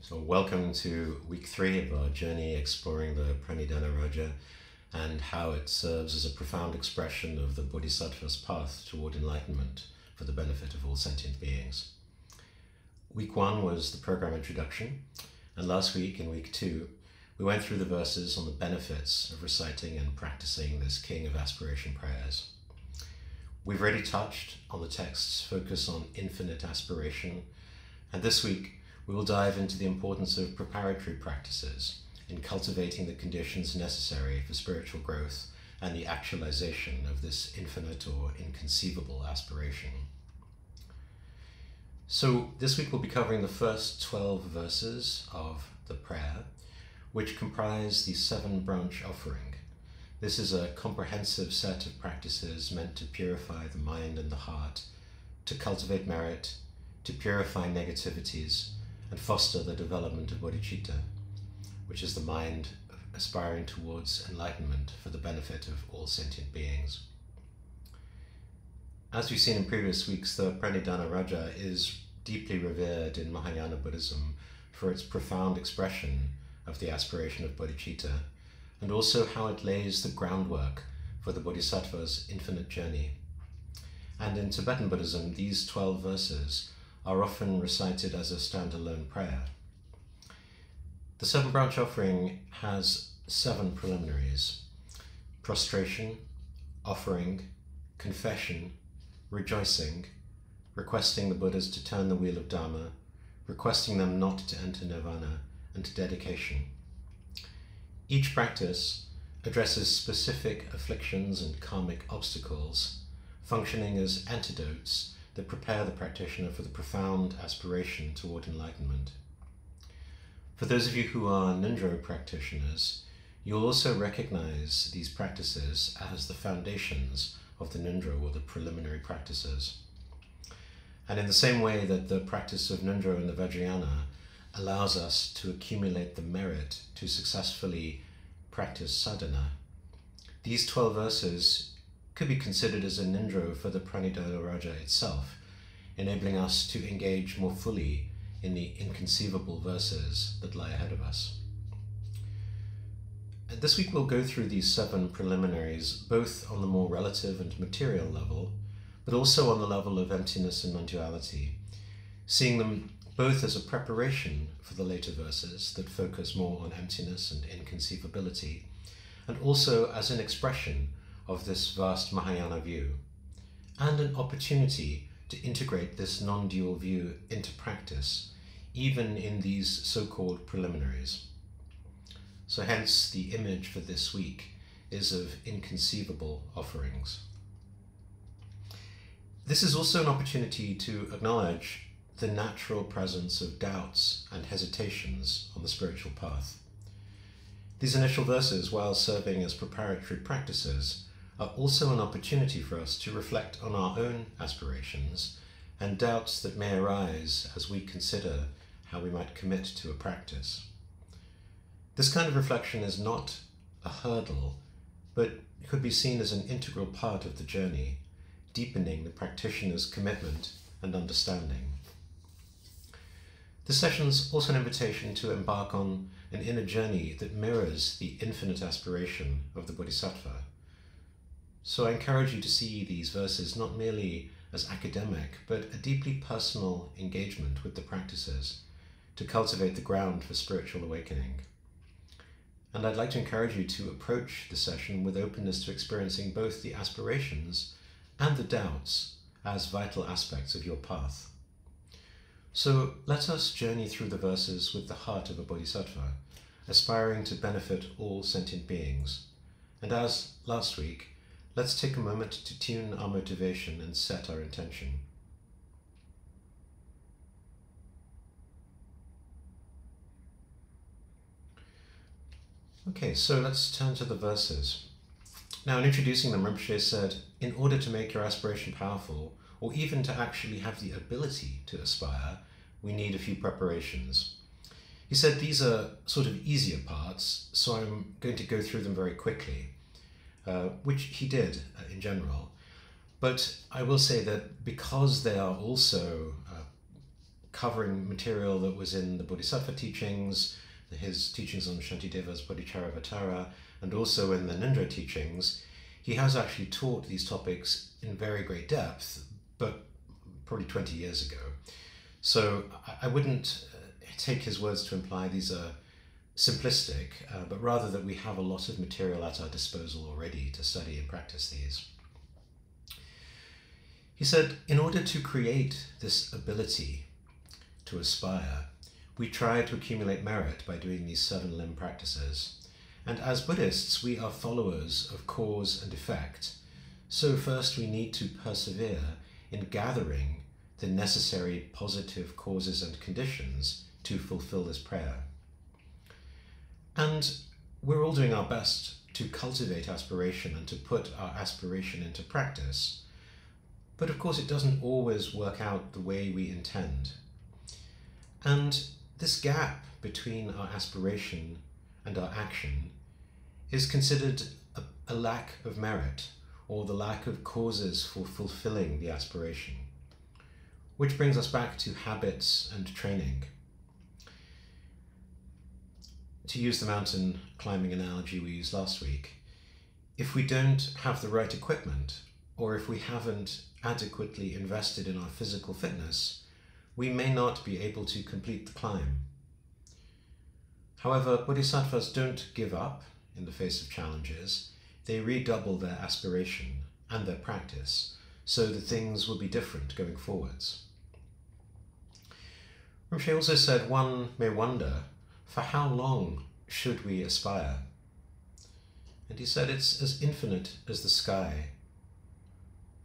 So welcome to week 3 of our journey exploring the Pranidhana Raja and how it serves as a profound expression of the Bodhisattva's path toward enlightenment for the benefit of all sentient beings. Week 1 was the program introduction, and last week, in week 2, we went through the verses on the benefits of reciting and practicing this King of Aspiration prayers. We've already touched on the text's focus on infinite aspiration, and this week we will dive into the importance of preparatory practices in cultivating the conditions necessary for spiritual growth and the actualization of this infinite or inconceivable aspiration. So this week we'll be covering the first 12 verses of the prayer, which comprise the 7-branch offering. This is a comprehensive set of practices meant to purify the mind and the heart, to cultivate merit, to purify negativities, and foster the development of bodhicitta, which is the mind aspiring towards enlightenment for the benefit of all sentient beings. As we've seen in previous weeks, the Pranidhana Raja is deeply revered in Mahayana Buddhism for its profound expression of the aspiration of bodhicitta, and also how it lays the groundwork for the Bodhisattva's infinite journey. And in Tibetan Buddhism, these 12 verses are often recited as a standalone prayer. The 7-branch offering has 7 preliminaries: prostration, offering, confession, rejoicing, requesting the Buddhas to turn the wheel of Dharma, requesting them not to enter nirvana, and dedication. Each practice addresses specific afflictions and karmic obstacles, functioning as antidotes that prepare the practitioner for the profound aspiration toward enlightenment. For those of you who are Nundro practitioners, you'll also recognize these practices as the foundations of the Nundro, or the preliminary practices. And in the same way that the practice of Nundro and the Vajrayana allows us to accumulate the merit to successfully practice sadhana, these 12 verses could be considered as a Nindro for the Pranidhana Raja itself, enabling us to engage more fully in the inconceivable verses that lie ahead of us. And this week we'll go through these 7 preliminaries, both on the more relative and material level, but also on the level of emptiness and non-duality, seeing them both as a preparation for the later verses that focus more on emptiness and inconceivability, and also as an expression of this vast Mahayana view, and an opportunity to integrate this non-dual view into practice, even in these so-called preliminaries. So hence the image for this week is of inconceivable offerings. This is also an opportunity to acknowledge the natural presence of doubts and hesitations on the spiritual path. These initial verses, while serving as preparatory practices, are also an opportunity for us to reflect on our own aspirations and doubts that may arise as we consider how we might commit to a practice. This kind of reflection is not a hurdle, but could be seen as an integral part of the journey, deepening the practitioner's commitment and understanding. This session is also an invitation to embark on an inner journey that mirrors the infinite aspiration of the Bodhisattva. So I encourage you to see these verses not merely as academic, but a deeply personal engagement with the practices to cultivate the ground for spiritual awakening. And I'd like to encourage you to approach the session with openness to experiencing both the aspirations and the doubts as vital aspects of your path. So let us journey through the verses with the heart of a bodhisattva, aspiring to benefit all sentient beings. And as last week, let's take a moment to tune our motivation and set our intention. Okay, so let's turn to the verses. Now, in introducing them, Rinpoche said, in order to make your aspiration powerful, or even to actually have the ability to aspire, we need a few preparations. He said these are sort of easier parts, so I'm going to go through them very quickly. Which he did in general. But I will say that because they are also covering material that was in the Bodhisattva teachings, his teachings on Shantideva's Bodhicharyavatara, and also in the Nindra teachings. He has actually taught these topics in very great depth, but probably 20 years ago. So I wouldn't take his words to imply these are simplistic, but rather that we have a lot of material at our disposal already to study and practice these. He said, in order to create this ability to aspire, we try to accumulate merit by doing these 7 limb practices. And as Buddhists, we are followers of cause and effect. So first we need to persevere in gathering the necessary positive causes and conditions to fulfill this prayer. And we're all doing our best to cultivate aspiration and to put our aspiration into practice. But of course it doesn't always work out the way we intend. And this gap between our aspiration and our action is considered a lack of merit, or the lack of causes for fulfilling the aspiration. Which brings us back to habits and training. To use the mountain climbing analogy we used last week, if we don't have the right equipment, or if we haven't adequately invested in our physical fitness, we may not be able to complete the climb. However, bodhisattvas don't give up in the face of challenges. They redouble their aspiration and their practice so that things will be different going forwards. Rinpoche also said one may wonder, for how long should we aspire? And he said it's as infinite as the sky.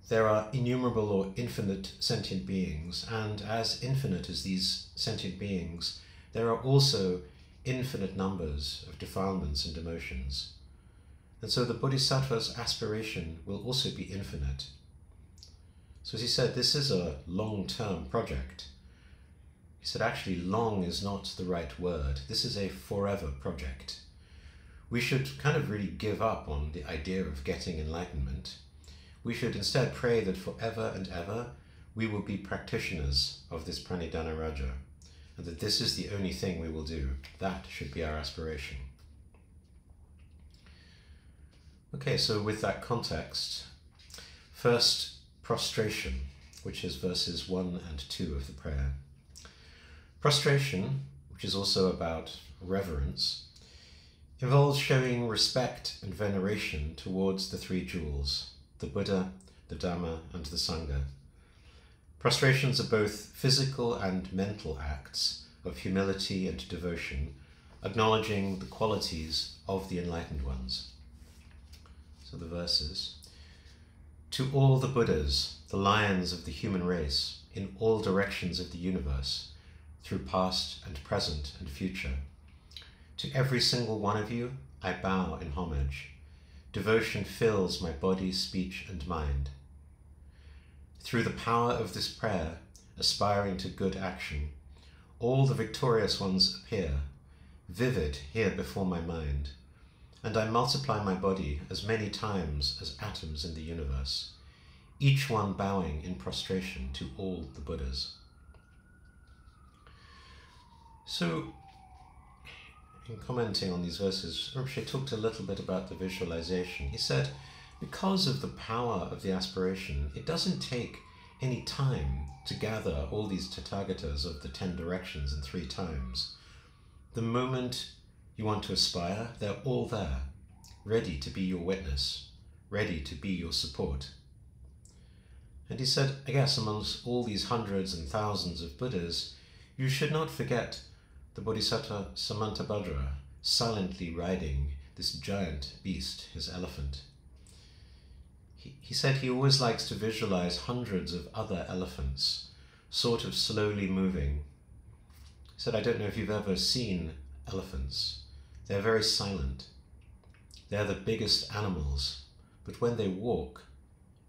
There are innumerable or infinite sentient beings, and as infinite as these sentient beings, there are also infinite numbers of defilements and emotions. And so the bodhisattva's aspiration will also be infinite. So as he said, this is a long-term project. He said actually long is not the right word. This is a forever project. We should kind of really give up on the idea of getting enlightenment. We should instead pray that forever and ever we will be practitioners of this Pranidhana Raja, and that this is the only thing we will do. That should be our aspiration. Okay, so with that context, first prostration, which is verses 1 and 2 of the prayer. Prostration, which is also about reverence, involves showing respect and veneration towards the 3 jewels, the Buddha, the Dhamma, and the Sangha. Prostrations are both physical and mental acts of humility and devotion, acknowledging the qualities of the enlightened ones. So the verses. To all the Buddhas, the lions of the human race, in all directions of the universe, through past and present and future. To every single one of you, I bow in homage. Devotion fills my body, speech, and mind. Through the power of this prayer, aspiring to good action, all the victorious ones appear, vivid here before my mind, and I multiply my body as many times as atoms in the universe, each one bowing in prostration to all the Buddhas. So, in commenting on these verses, Rinpoche talked a little bit about the visualization. He said, because of the power of the aspiration, it doesn't take any time to gather all these Tathagatas of the 10 directions in 3 times. The moment you want to aspire, they're all there, ready to be your witness, ready to be your support. And he said, I guess amongst all these hundreds and thousands of Buddhas, you should not forget the Bodhisattva Samantabhadra silently riding this giant beast, his elephant. He said he always likes to visualize hundreds of other elephants, sort of slowly moving. He said, I don't know if you've ever seen elephants. They're very silent. They're the biggest animals, but when they walk,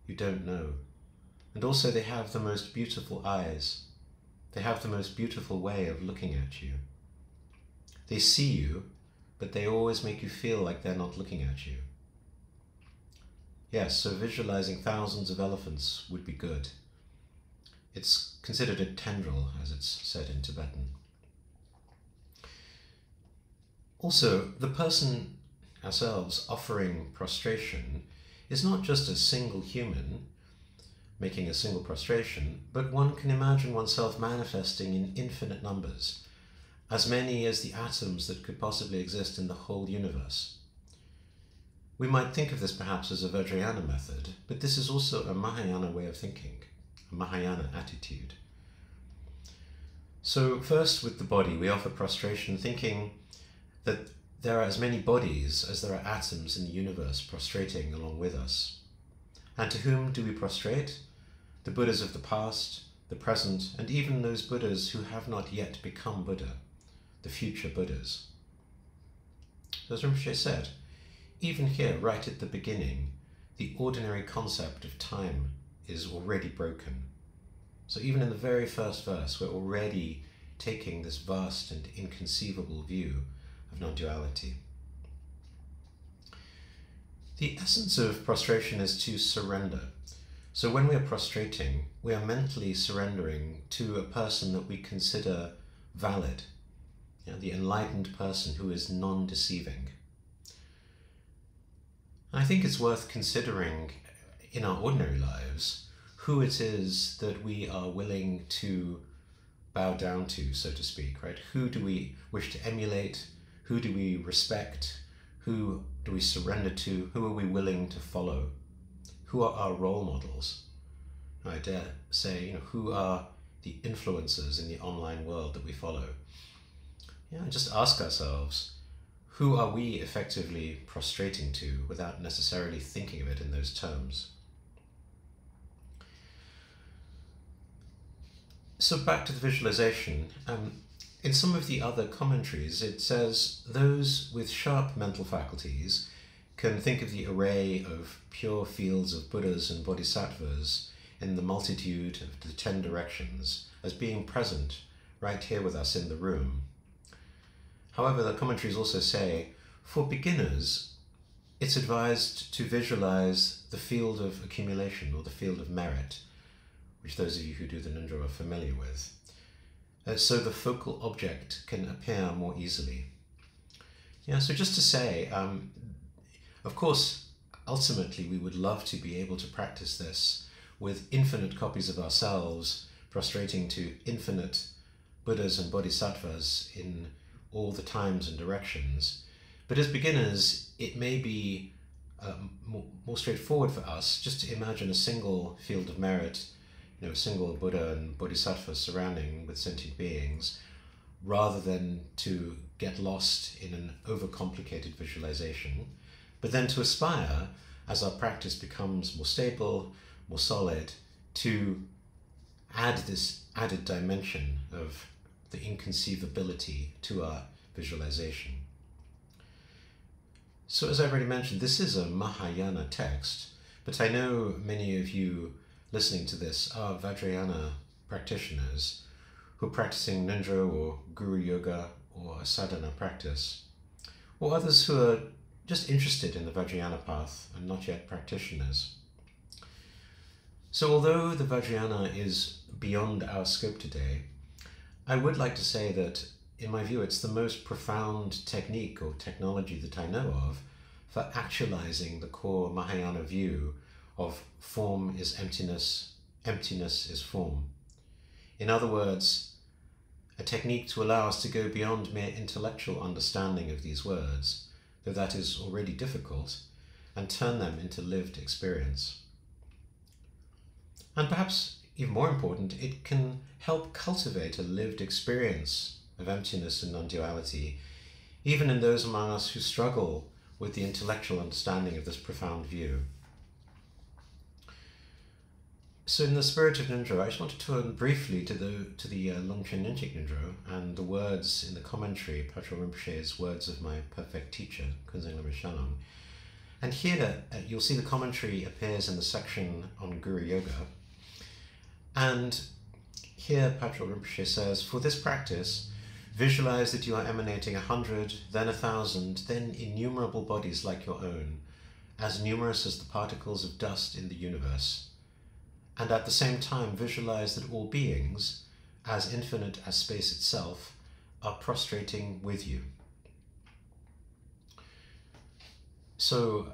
you don't know. And also they have the most beautiful eyes. They have the most beautiful way of looking at you. They see you, but they always make you feel like they're not looking at you. Yes, so visualizing thousands of elephants would be good. It's considered a tendril, as it's said in Tibetan. Also, the person ourselves offering prostration is not just a single human making a single prostration, but one can imagine oneself manifesting in infinite numbers, as many as the atoms that could possibly exist in the whole universe. We might think of this perhaps as a Vajrayana method, but this is also a Mahayana way of thinking, a Mahayana attitude. So first, with the body, we offer prostration thinking that there are as many bodies as there are atoms in the universe prostrating along with us. And to whom do we prostrate? The Buddhas of the past, the present, and even those Buddhas who have not yet become Buddha, the future Buddhas. So as Rinpoche said, even here, right at the beginning, the ordinary concept of time is already broken. So even in the very first verse, we're already taking this vast and inconceivable view of non-duality. The essence of prostration is to surrender. So when we are prostrating, we are mentally surrendering to a person that we consider valid, the enlightened person who is non-deceiving. I think it's worth considering in our ordinary lives who it is that we are willing to bow down to, so to speak, right? Who do we wish to emulate? Who do we respect? Who do we surrender to? Who are we willing to follow? Who are our role models? I dare say, who are the influencers in the online world that we follow? Just ask ourselves, who are we effectively prostrating to without necessarily thinking of it in those terms? So back to the visualization. In some of the other commentaries, it says those with sharp mental faculties can think of the array of pure fields of Buddhas and Bodhisattvas in the multitude of the 10 directions as being present right here with us in the room. However, the commentaries also say, for beginners, it's advised to visualize the field of accumulation or the field of merit, which those of you who do the ninja are familiar with, so the focal object can appear more easily. So just to say, of course, ultimately we would love to be able to practice this with infinite copies of ourselves, prostrating to infinite Buddhas and Bodhisattvas in all the times and directions. But as beginners, it may be more straightforward for us just to imagine a single field of merit, a single Buddha and Bodhisattva surrounding with sentient beings, rather than to get lost in an overcomplicated visualization, but then to aspire, as our practice becomes more stable, more solid, to add this added dimension of the inconceivability to our visualization. So as I've already mentioned, this is a Mahayana text, but I know many of you listening to this are Vajrayana practitioners who are practicing ninja or guru yoga or a sadhana practice, or others who are just interested in the Vajrayana path and not yet practitioners. So although the Vajrayana is beyond our scope today, I would like to say that, in my view, it's the most profound technique or technology that I know of for actualizing the core Mahayana view of form is emptiness, emptiness is form. In other words, a technique to allow us to go beyond mere intellectual understanding of these words, though that is already difficult, and turn them into lived experience. And perhaps even more important, it can help cultivate a lived experience of emptiness and non-duality, even in those among us who struggle with the intellectual understanding of this profound view. So in the spirit of Ninja, I just want to turn briefly to the Longchen Ninjik Ninja and the words in the commentary, Patrul Rinpoche's words of my perfect teacher, Kunzeng Lama Shalom. And here you'll see the commentary appears in the section on Guru Yoga. And here Patrul Rinpoche says, for this practice, visualize that you are emanating 100, then 1,000, then innumerable bodies like your own, as numerous as the particles of dust in the universe. and at the same time visualize that all beings, as infinite as space itself, are prostrating with you. So,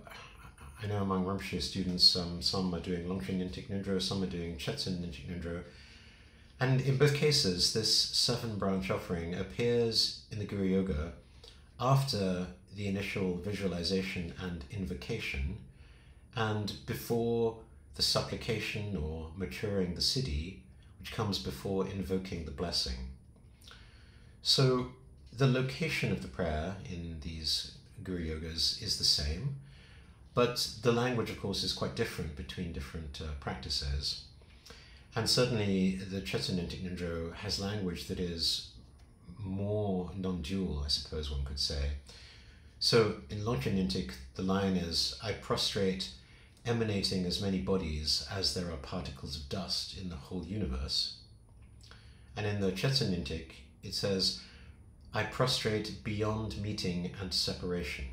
I know among Rinpoche students, some are doing Longchen Nyingtik Nyingdro, some are doing Chetsen Nyingtik Nyingdro, and in both cases, this 7-branch offering appears in the Guru Yoga after the initial visualization and invocation, and before the supplication or maturing the siddhi, which comes before invoking the blessing. So the location of the prayer in these Guru Yogas is the same, but the language, of course, is quite different between different practices. And certainly the Chetsen Nyingtik Nyingdro has language that is more non-dual, I suppose one could say. So in Longchen Nyingtik, the line is, I prostrate emanating as many bodies as there are particles of dust in the whole universe. And in the Chetsen Nyingtik, it says, I prostrate beyond meeting and separation.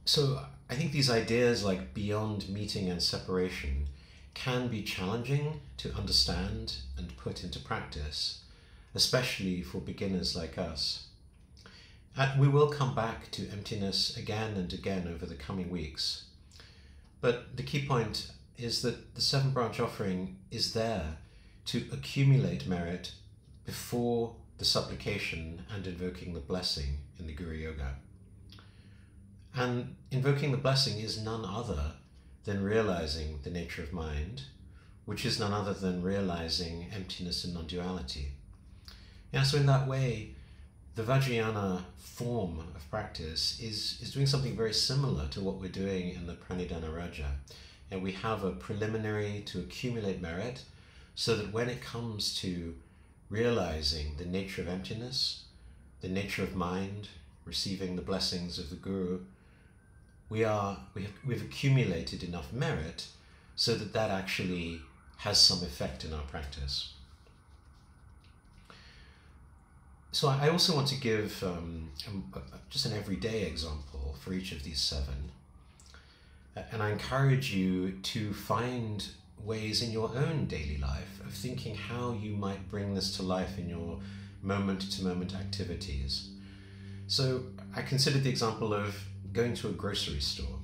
So I think these ideas like beyond meeting and separation can be challenging to understand and put into practice, especially for beginners like us. We will come back to emptiness again and again over the coming weeks. But the key point is that the 7-branch offering is there to accumulate merit before the supplication and invoking the blessing in the Guru Yoga. And invoking the blessing is none other than realizing the nature of mind, which is none other than realizing emptiness and non-duality. Yeah, so in that way, the Vajrayana form of practice is doing something very similar to what we're doing in the Pranidhana Raja. And we have a preliminary to accumulate merit so that when it comes to realizing the nature of emptiness, the nature of mind, receiving the blessings of the Guru, we've accumulated enough merit so that that actually has some effect in our practice. So I also want to give just an everyday example for each of these 7. And I encourage you to find ways in your own daily life of thinking how you might bring this to life in your moment-to-moment activities. So I considered the example of going to a grocery store.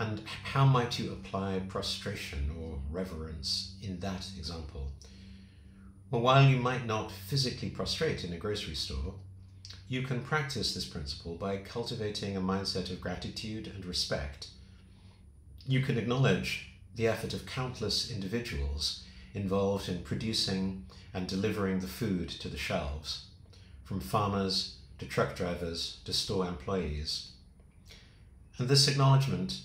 And how might you apply prostration or reverence in that example? Well, while you might not physically prostrate in a grocery store, you can practice this principle by cultivating a mindset of gratitude and respect. You can acknowledge the effort of countless individuals involved in producing and delivering the food to the shelves, from farmers to truck drivers to store employees. And this acknowledgement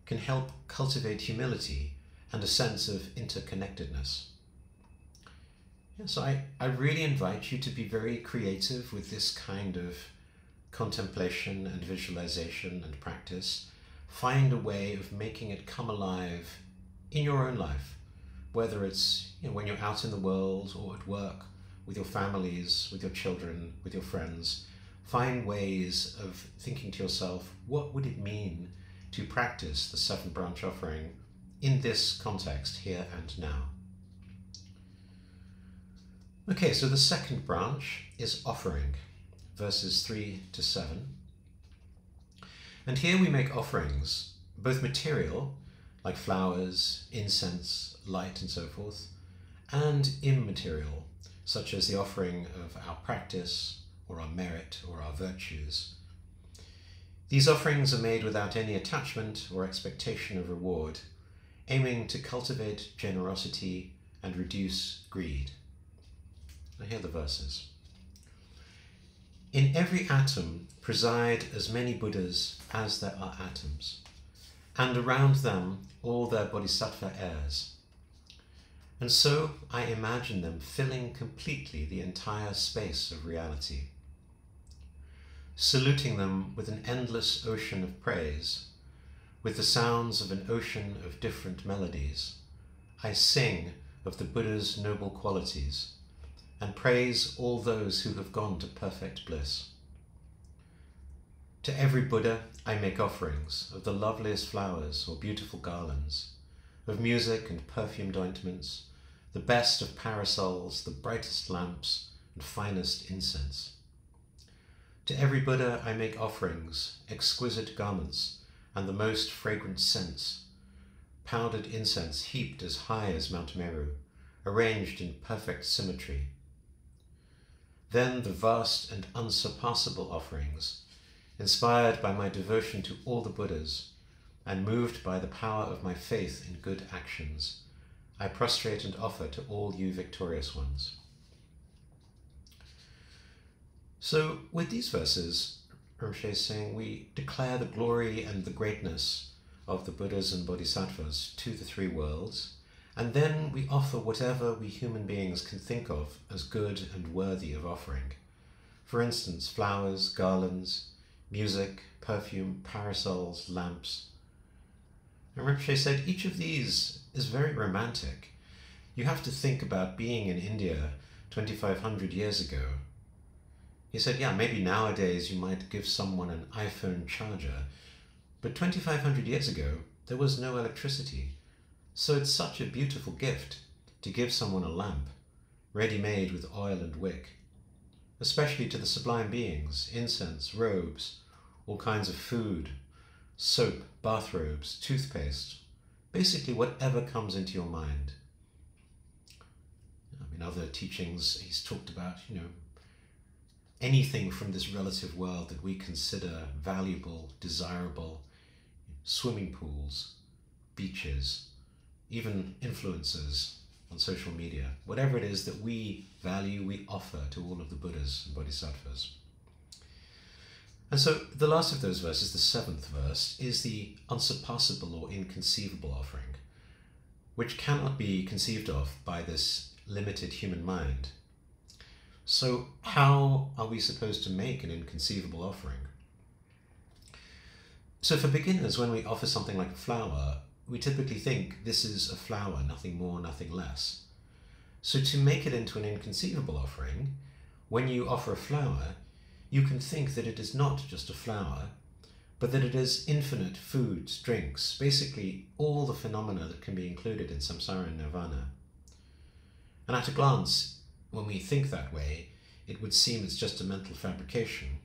can help cultivate humility and a sense of interconnectedness. So I really invite you to be very creative with this kind of contemplation and visualization and practice. Find a way of making it come alive in your own life, whether it's when you're out in the world or at work, with your families, with your children, with your friends. Find ways of thinking to yourself, what would it mean to practice the 7-branch offering in this context, here and now? Okay, so the 2nd branch is offering, verses 3 to 7. And here we make offerings, both material, like flowers, incense, light, and so forth, and immaterial, such as the offering of our practice, or our merit, or our virtues. These offerings are made without any attachment or expectation of reward, aiming to cultivate generosity and reduce greed. Now hear the verses. In every atom preside as many Buddhas as there are atoms, and around them all their bodhisattva heirs. And so I imagine them filling completely the entire space of reality. Saluting them with an endless ocean of praise, with the sounds of an ocean of different melodies, I sing of the Buddha's noble qualities, and praise all those who have gone to perfect bliss. To every Buddha I make offerings of the loveliest flowers or beautiful garlands, of music and perfumed ointments, the best of parasols, the brightest lamps, and finest incense. To every Buddha I make offerings, exquisite garments, and the most fragrant scents, powdered incense heaped as high as Mount Meru, arranged in perfect symmetry. Then the vast and unsurpassable offerings, inspired by my devotion to all the Buddhas, and moved by the power of my faith in good actions, I prostrate and offer to all you victorious ones. So with these verses, Rinpoche is saying we declare the glory and the greatness of the Buddhas and Bodhisattvas to the three worlds, and then we offer whatever we human beings can think of as good and worthy of offering. For instance, flowers, garlands, music, perfume, parasols, lamps. And Rinpoche said each of these is very romantic. You have to think about being in India 2,500 years ago. He said, yeah, maybe nowadays you might give someone an iPhone charger, but 2,500 years ago there was no electricity. So it's such a beautiful gift to give someone a lamp, ready-made with oil and wick, especially to the sublime beings, incense, robes, all kinds of food, soap, bathrobes, toothpaste, basically whatever comes into your mind. In other teachings he's talked about, anything from this relative world that we consider valuable, desirable, swimming pools, beaches, even influencers on social media, whatever it is that we value, we offer to all of the Buddhas and Bodhisattvas. And so the last of those verses, the seventh verse, is the unsurpassable or inconceivable offering, which cannot be conceived of by this limited human mind. So how are we supposed to make an inconceivable offering? So for beginners, when we offer something like a flower, we typically think this is a flower, nothing more, nothing less. So to make it into an inconceivable offering, when you offer a flower, you can think that it is not just a flower, but that it is infinite foods, drinks, basically all the phenomena that can be included in samsara and nirvana. And at a glance, when we think that way, it would seem it's just a mental fabrication.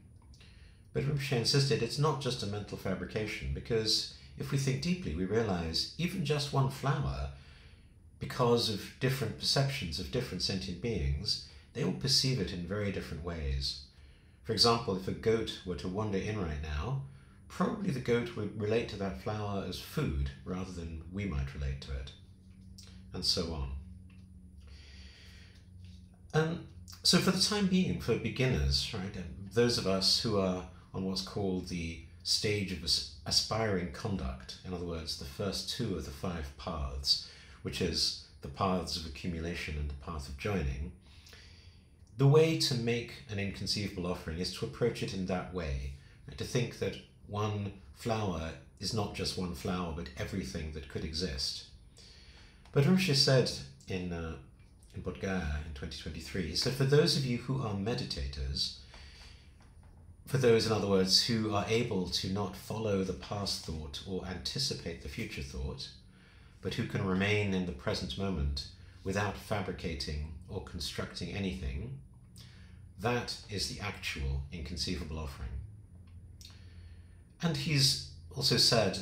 But Rinpoche insisted it's not just a mental fabrication, because if we think deeply, we realize even just one flower, because of different perceptions of different sentient beings, they will perceive it in very different ways. For example, if a goat were to wander in right now, probably the goat would relate to that flower as food rather than we might relate to it, and so on. So for the time being, for beginners, right, those of us who are on what's called the stage of aspiring conduct, in other words, the first two of the five paths, which is the paths of accumulation and the path of joining, the way to make an inconceivable offering is to approach it in that way, right, to think that one flower is not just one flower, but everything that could exist. But Rinpoche said in Bodh Gaya in 2023, he said, for those of you who are meditators, for those, in other words, who are able to not follow the past thought or anticipate the future thought, but who can remain in the present moment without fabricating or constructing anything, that is the actual inconceivable offering. And he's also said,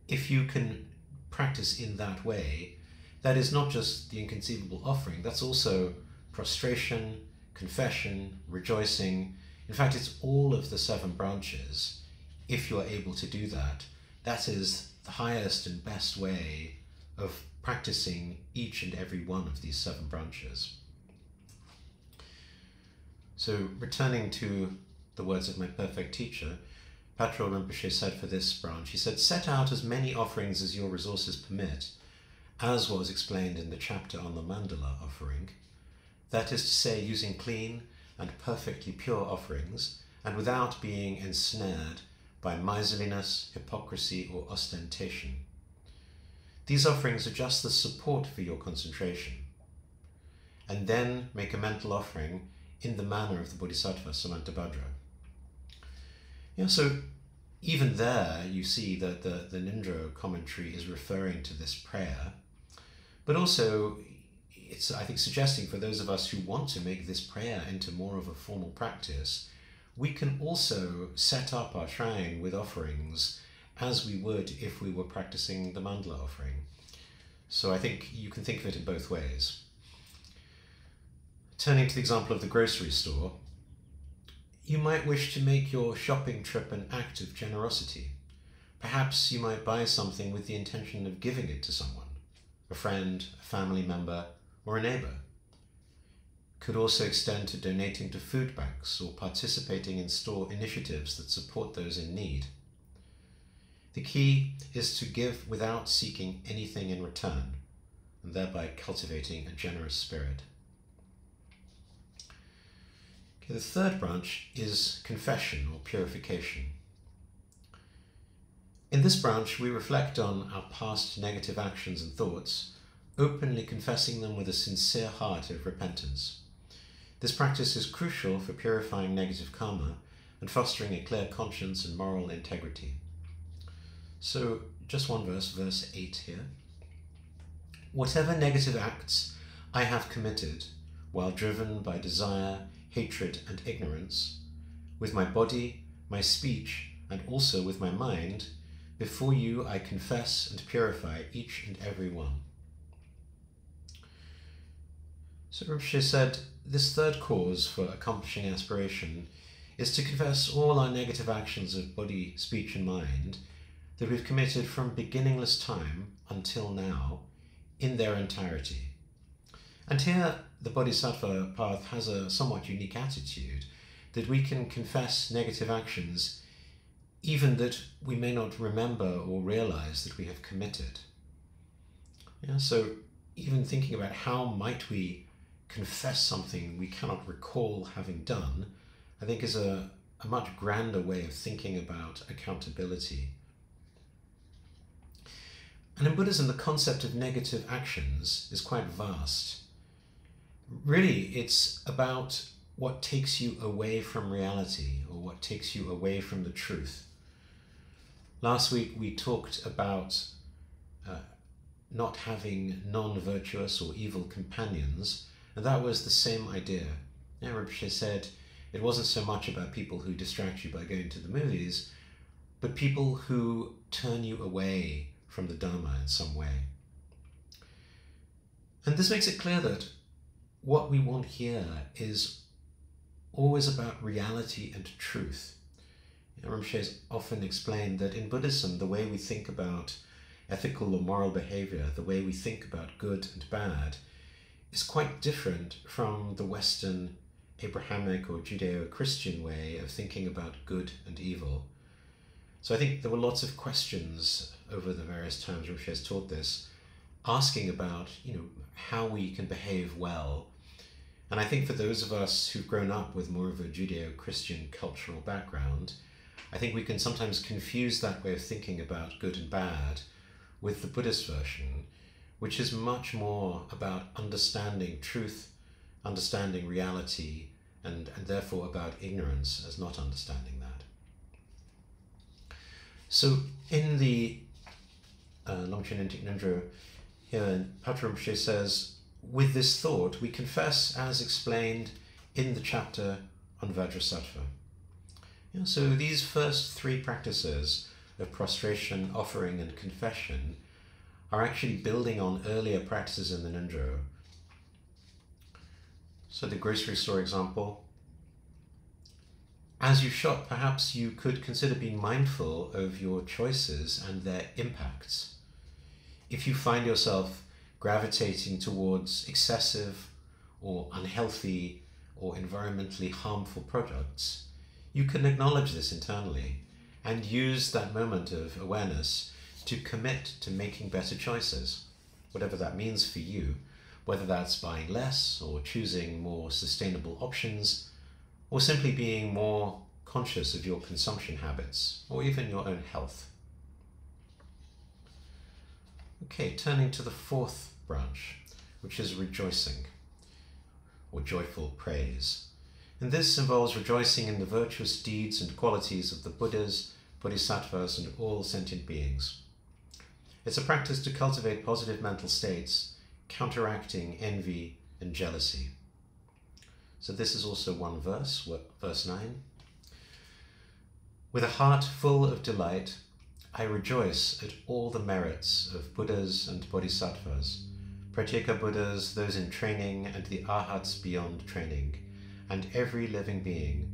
if you can practice in that way, that is not just the inconceivable offering, that's also prostration, confession, rejoicing. In fact, it's all of the seven branches. If you are able to do that, that is the highest and best way of practicing each and every one of these seven branches. So returning to the words of my perfect teacher, Patrul Rinpoche said for this branch, he said, set out as many offerings as your resources permit, as was explained in the chapter on the mandala offering. That is to say, using clean and perfectly pure offerings, and without being ensnared by miserliness, hypocrisy, or ostentation. These offerings are just the support for your concentration. And then make a mental offering in the manner of the Bodhisattva Samantabhadra. So even there you see that the Nindro commentary is referring to this prayer, but also it's, I think, suggesting for those of us who want to make this prayer into more of a formal practice, we can also set up our shrine with offerings as we would if we were practicing the mandala offering. So I think you can think of it in both ways. Turning to the example of the grocery store, you might wish to make your shopping trip an act of generosity. Perhaps you might buy something with the intention of giving it to someone, a friend, a family member, or a neighbor. Could also extend to donating to food banks or participating in store initiatives that support those in need. The key is to give without seeking anything in return, and thereby cultivating a generous spirit. Okay, the third branch is confession or purification. In this branch, we reflect on our past negative actions and thoughts, openly confessing them with a sincere heart of repentance. This practice is crucial for purifying negative karma and fostering a clear conscience and moral integrity. So, just one verse, verse 8 here. Whatever negative acts I have committed while driven by desire, hatred, and ignorance, with my body, my speech, and also with my mind, before you I confess and purify each and every one. So Rinpoche said, this third cause for accomplishing aspiration is to confess all our negative actions of body, speech, and mind that we've committed from beginningless time until now in their entirety. And here the Bodhisattva path has a somewhat unique attitude, that we can confess negative actions even that we may not remember or realize that we have committed. Yeah, so even thinking about how might we confess something we cannot recall having done, I think is a much grander way of thinking about accountability. And in Buddhism, the concept of negative actions is quite vast. Really, it's about what takes you away from reality, or what takes you away from the truth. Last week we talked about not having non-virtuous or evil companions, and that was the same idea. Rinpoche said it wasn't so much about people who distract you by going to the movies, but people who turn you away from the Dharma in some way. And this makes it clear that what we want here is always about reality and truth. Rinpoche has often explained that in Buddhism, the way we think about ethical or moral behavior, the way we think about good and bad, is quite different from the Western Abrahamic or Judeo-Christian way of thinking about good and evil. So I think there were lots of questions over the various times Rinpoche has taught this, asking about, how we can behave well. And I think for those of us who've grown up with more of a Judeo-Christian cultural background, I think we can sometimes confuse that way of thinking about good and bad with the Buddhist version, which is much more about understanding truth, understanding reality, and therefore about ignorance as not understanding that. So in the Longchen Intik Nindro, here Patrul Rinpoche says, with this thought we confess as explained in the chapter on Vajrasattva. So these first three practices of prostration, offering, and confession are actually building on earlier practices in the Nindro. So the grocery store example. As you shop, perhaps you could consider being mindful of your choices and their impacts. If you find yourself gravitating towards excessive or unhealthy or environmentally harmful products, you can acknowledge this internally and use that moment of awareness to commit to making better choices, whatever that means for you, whether that's buying less or choosing more sustainable options, or simply being more conscious of your consumption habits, or even your own health. Okay, turning to the fourth branch, which is rejoicing, or joyful praise. And this involves rejoicing in the virtuous deeds and qualities of the Buddhas, bodhisattvas, and all sentient beings. It's a practice to cultivate positive mental states, counteracting envy and jealousy. So this is also one verse, verse 9. With a heart full of delight, I rejoice at all the merits of Buddhas and Bodhisattvas, Pratyeka Buddhas, those in training, and the Arhats beyond training, and every living being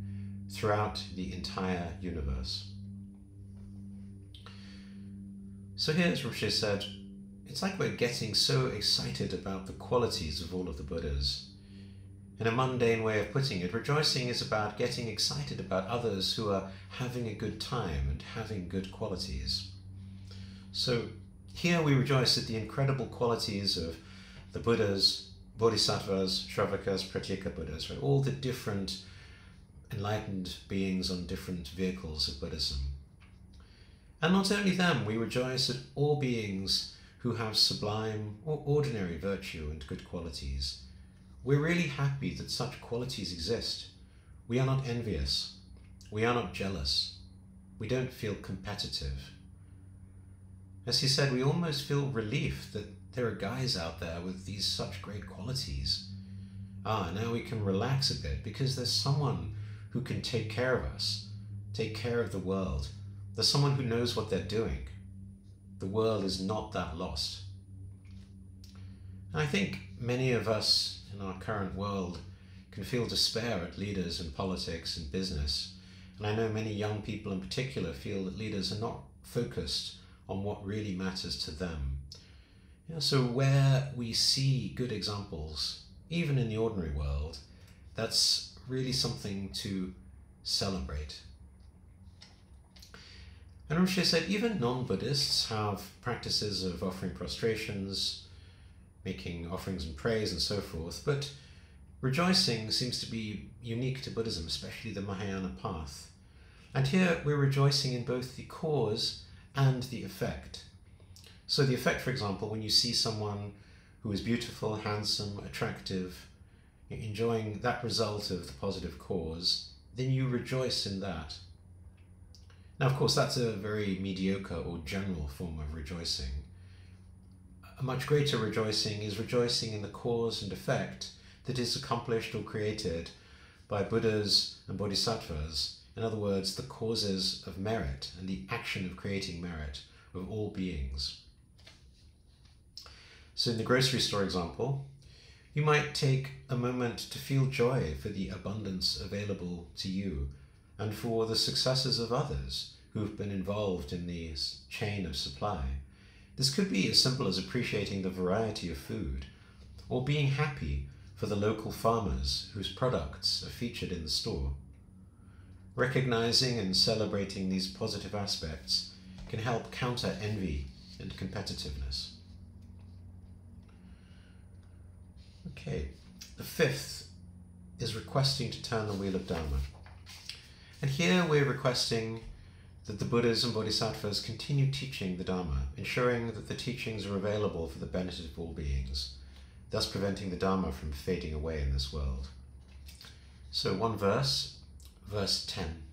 throughout the entire universe. So here, as Rinpoche said, it's like we're getting so excited about the qualities of all of the Buddhas. In a mundane way of putting it, rejoicing is about getting excited about others who are having a good time and having good qualities. So here we rejoice at the incredible qualities of the Buddhas, Bodhisattvas, Shravakas, Pratyeka Buddhas, right? All the different enlightened beings on different vehicles of Buddhism. And not only them, we rejoice at all beings who have sublime or ordinary virtue and good qualities. We're really happy that such qualities exist. We are not envious. We are not jealous. We don't feel competitive. As he said, we almost feel relief that there are guys out there with these such great qualities. Now we can relax a bit because there's someone who can take care of us, take care of the world. There's someone who knows what they're doing. The world is not that lost. And I think many of us in our current world can feel despair at leaders in politics and business. And I know many young people in particular feel that leaders are not focused on what really matters to them. So where we see good examples, even in the ordinary world, that's really something to celebrate. And Rinpoche said even non-Buddhists have practices of offering prostrations, making offerings and praise and so forth, but rejoicing seems to be unique to Buddhism, especially the Mahayana path. And here we're rejoicing in both the cause and the effect. So the effect, for example, when you see someone who is beautiful, handsome, attractive, enjoying that result of the positive cause, then you rejoice in that. Now, of course, that's a very mediocre or general form of rejoicing. A much greater rejoicing is rejoicing in the cause and effect that is accomplished or created by Buddhas and Bodhisattvas. In other words, the causes of merit and the action of creating merit of all beings. So in the grocery store example, you might take a moment to feel joy for the abundance available to you and for the successes of others who've been involved in the chain of supply. This could be as simple as appreciating the variety of food, or being happy for the local farmers whose products are featured in the store. Recognizing and celebrating these positive aspects can help counter envy and competitiveness. Okay, the fifth is requesting to turn the wheel of Dharma. And here we're requesting that the Buddhas and Bodhisattvas continue teaching the Dharma, ensuring that the teachings are available for the benefit of all beings, thus preventing the Dharma from fading away in this world. So one verse, verse 10.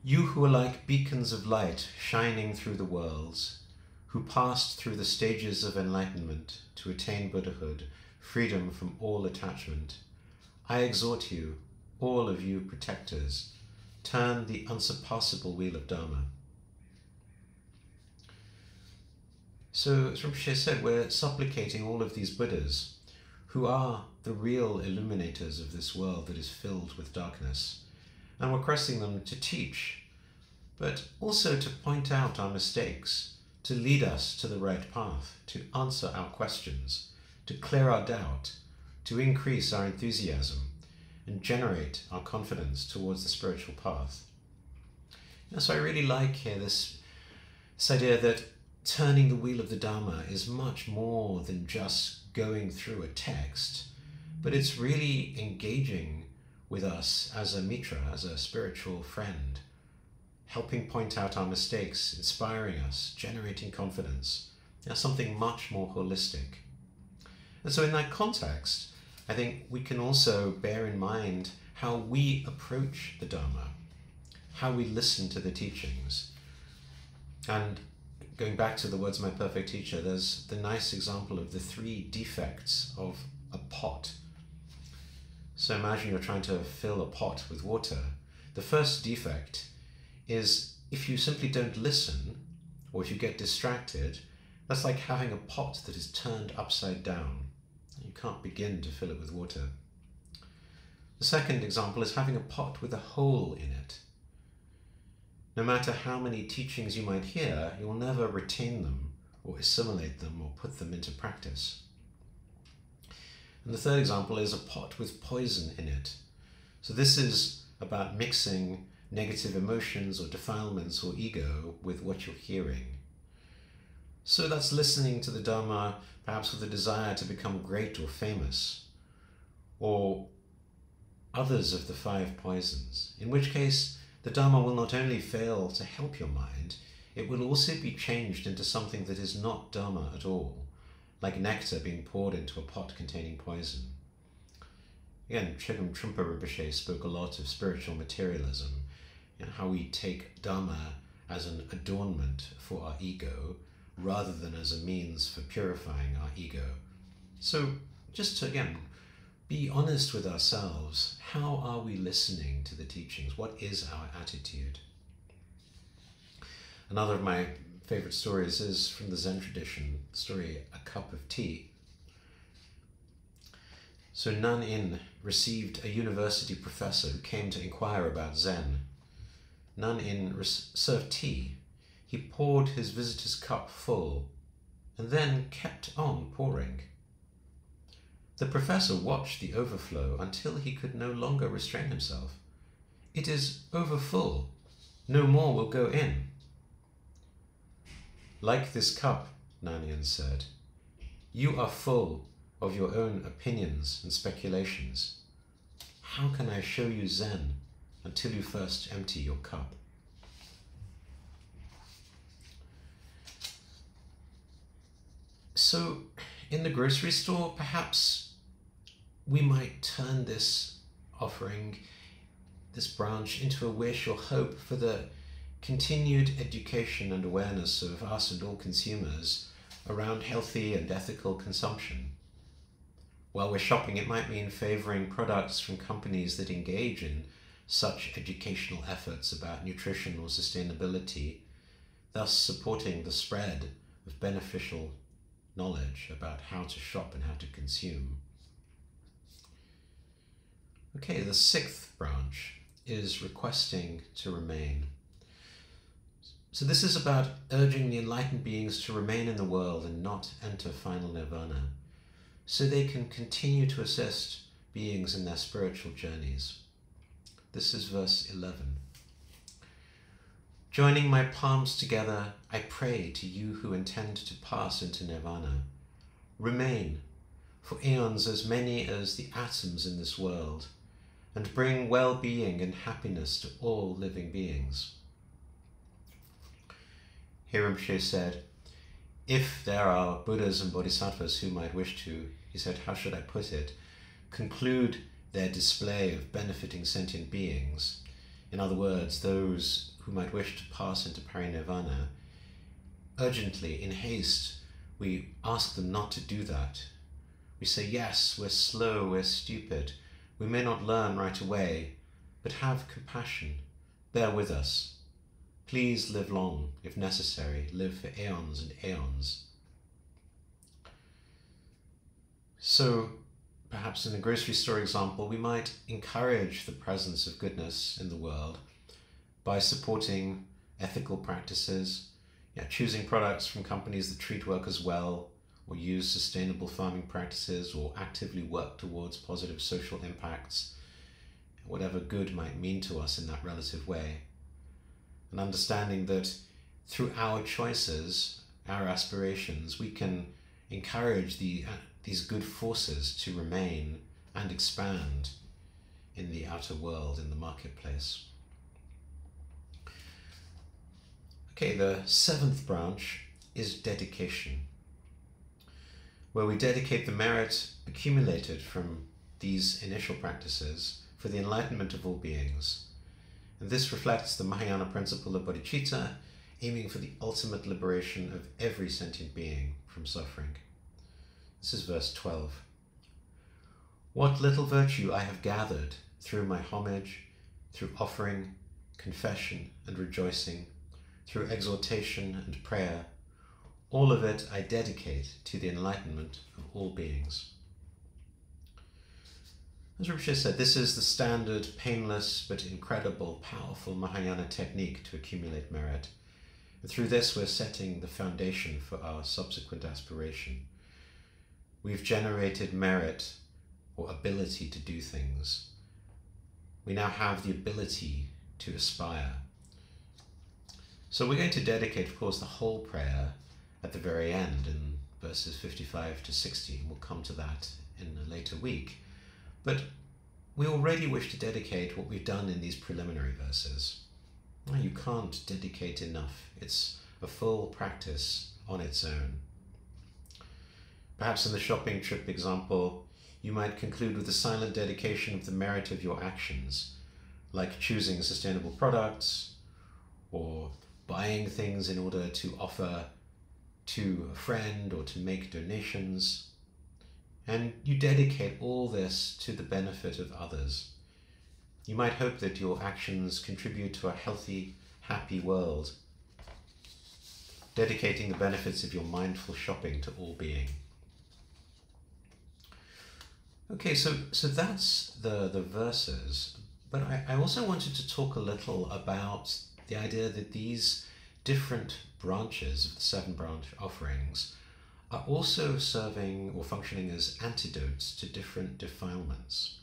You who are like beacons of light shining through the worlds, who passed through the stages of enlightenment to attain Buddhahood, freedom from all attachment, I exhort you, all of you protectors, turn the unsurpassable wheel of Dharma. So, as Rinpoche said, we're supplicating all of these Buddhas, who are the real illuminators of this world that is filled with darkness, and we're requesting them to teach, but also to point out our mistakes, to lead us to the right path, to answer our questions, to clear our doubt, to increase our enthusiasm, and generate our confidence towards the spiritual path. So I really like here this idea that turning the wheel of the Dharma is much more than just going through a text, but it's really engaging with us as a mitra, as a spiritual friend, helping point out our mistakes, inspiring us, generating confidence, something much more holistic. And so in that context, I think we can also bear in mind how we approach the Dharma, how we listen to the teachings. And going back to the words of my perfect teacher, there's the nice example of the 3 defects of a pot. So imagine you're trying to fill a pot with water. The first defect is if you simply don't listen, or if you get distracted, that's like having a pot that is turned upside down. You can't begin to fill it with water. The second example is having a pot with a hole in it. No matter how many teachings you might hear, you will never retain them or assimilate them or put them into practice. And the third example is a pot with poison in it. So this is about mixing negative emotions or defilements or ego with what you're hearing. So that's listening to the Dharma perhaps with a desire to become great or famous, or others of the 5 poisons, in which case the Dharma will not only fail to help your mind, it will also be changed into something that is not Dharma at all, like nectar being poured into a pot containing poison. Again, Chögyam Trungpa Rinpoche spoke a lot of spiritual materialism, how we take Dharma as an adornment for our ego, rather than as a means for purifying our ego. So just to, again, be honest with ourselves. How are we listening to the teachings? What is our attitude? Another of my favorite stories is from the Zen tradition, the story A Cup of Tea. So Nan-in received a university professor who came to inquire about Zen. Nan-in served tea. He poured his visitor's cup full and then kept on pouring. The professor watched the overflow until he could no longer restrain himself. "It is overfull. No more will go in." "Like this cup," Nan-in said, "you are full of your own opinions and speculations. How can I show you Zen until you first empty your cup?" So, in the grocery store, perhaps we might turn this offering, this branch, into a wish or hope for the continued education and awareness of us and all consumers around healthy and ethical consumption. While we're shopping, it might mean favoring products from companies that engage in such educational efforts about nutrition or sustainability, thus supporting the spread of beneficial knowledge about how to shop and how to consume. Okay, the 6th branch is requesting to remain. So this is about urging the enlightened beings to remain in the world and not enter final nirvana, so they can continue to assist beings in their spiritual journeys. This is verse 11. "Joining my palms together, I pray to you who intend to pass into nirvana. Remain for aeons as many as the atoms in this world, and bring well-being and happiness to all living beings." Here Rinpoche said, if there are Buddhas and Bodhisattvas who might wish to, he said, how should I put it, conclude their display of benefiting sentient beings, in other words, those who might wish to pass into parinirvana, urgently, in haste, we ask them not to do that. We say, yes, we're slow, we're stupid, we may not learn right away, but have compassion, bear with us. Please live long, if necessary, live for aeons and aeons. So, perhaps in the grocery store example, we might encourage the presence of goodness in the world by supporting ethical practices, choosing products from companies that treat workers well, or use sustainable farming practices, or actively work towards positive social impacts, whatever good might mean to us in that relative way. And understanding that through our choices, our aspirations, we can encourage these good forces to remain and expand in the outer world, in the marketplace. Okay, the 7th branch is dedication, where we dedicate the merit accumulated from these initial practices for the enlightenment of all beings, And this reflects the Mahayana principle of bodhicitta, aiming for the ultimate liberation of every sentient being from suffering. This is verse 12. What little virtue I have gathered through my homage, through offering, confession, and rejoicing, through exhortation and prayer, all of it I dedicate to the enlightenment of all beings. As Rinpoche said, this is the standard, painless, but incredible, powerful Mahayana technique to accumulate merit. And through this, we're setting the foundation for our subsequent aspiration. We've generated merit or ability to do things. We now have the ability to aspire. So we're going to dedicate, of course, the whole prayer at the very end in verses 55 to 60. We'll come to that in a later week. But we already wish to dedicate what we've done in these preliminary verses. You can't dedicate enough. It's a full practice on its own. Perhaps in the shopping trip example, you might conclude with a silent dedication of the merit of your actions, like choosing sustainable products or buying things in order to offer to a friend or to make donations. And you dedicate all this to the benefit of others. You might hope that your actions contribute to a healthy, happy world, dedicating the benefits of your mindful shopping to all being. Okay, so that's the verses, but I also wanted to talk a little about the idea that these different branches of the 7 branch offerings are also serving or functioning as antidotes to different defilements.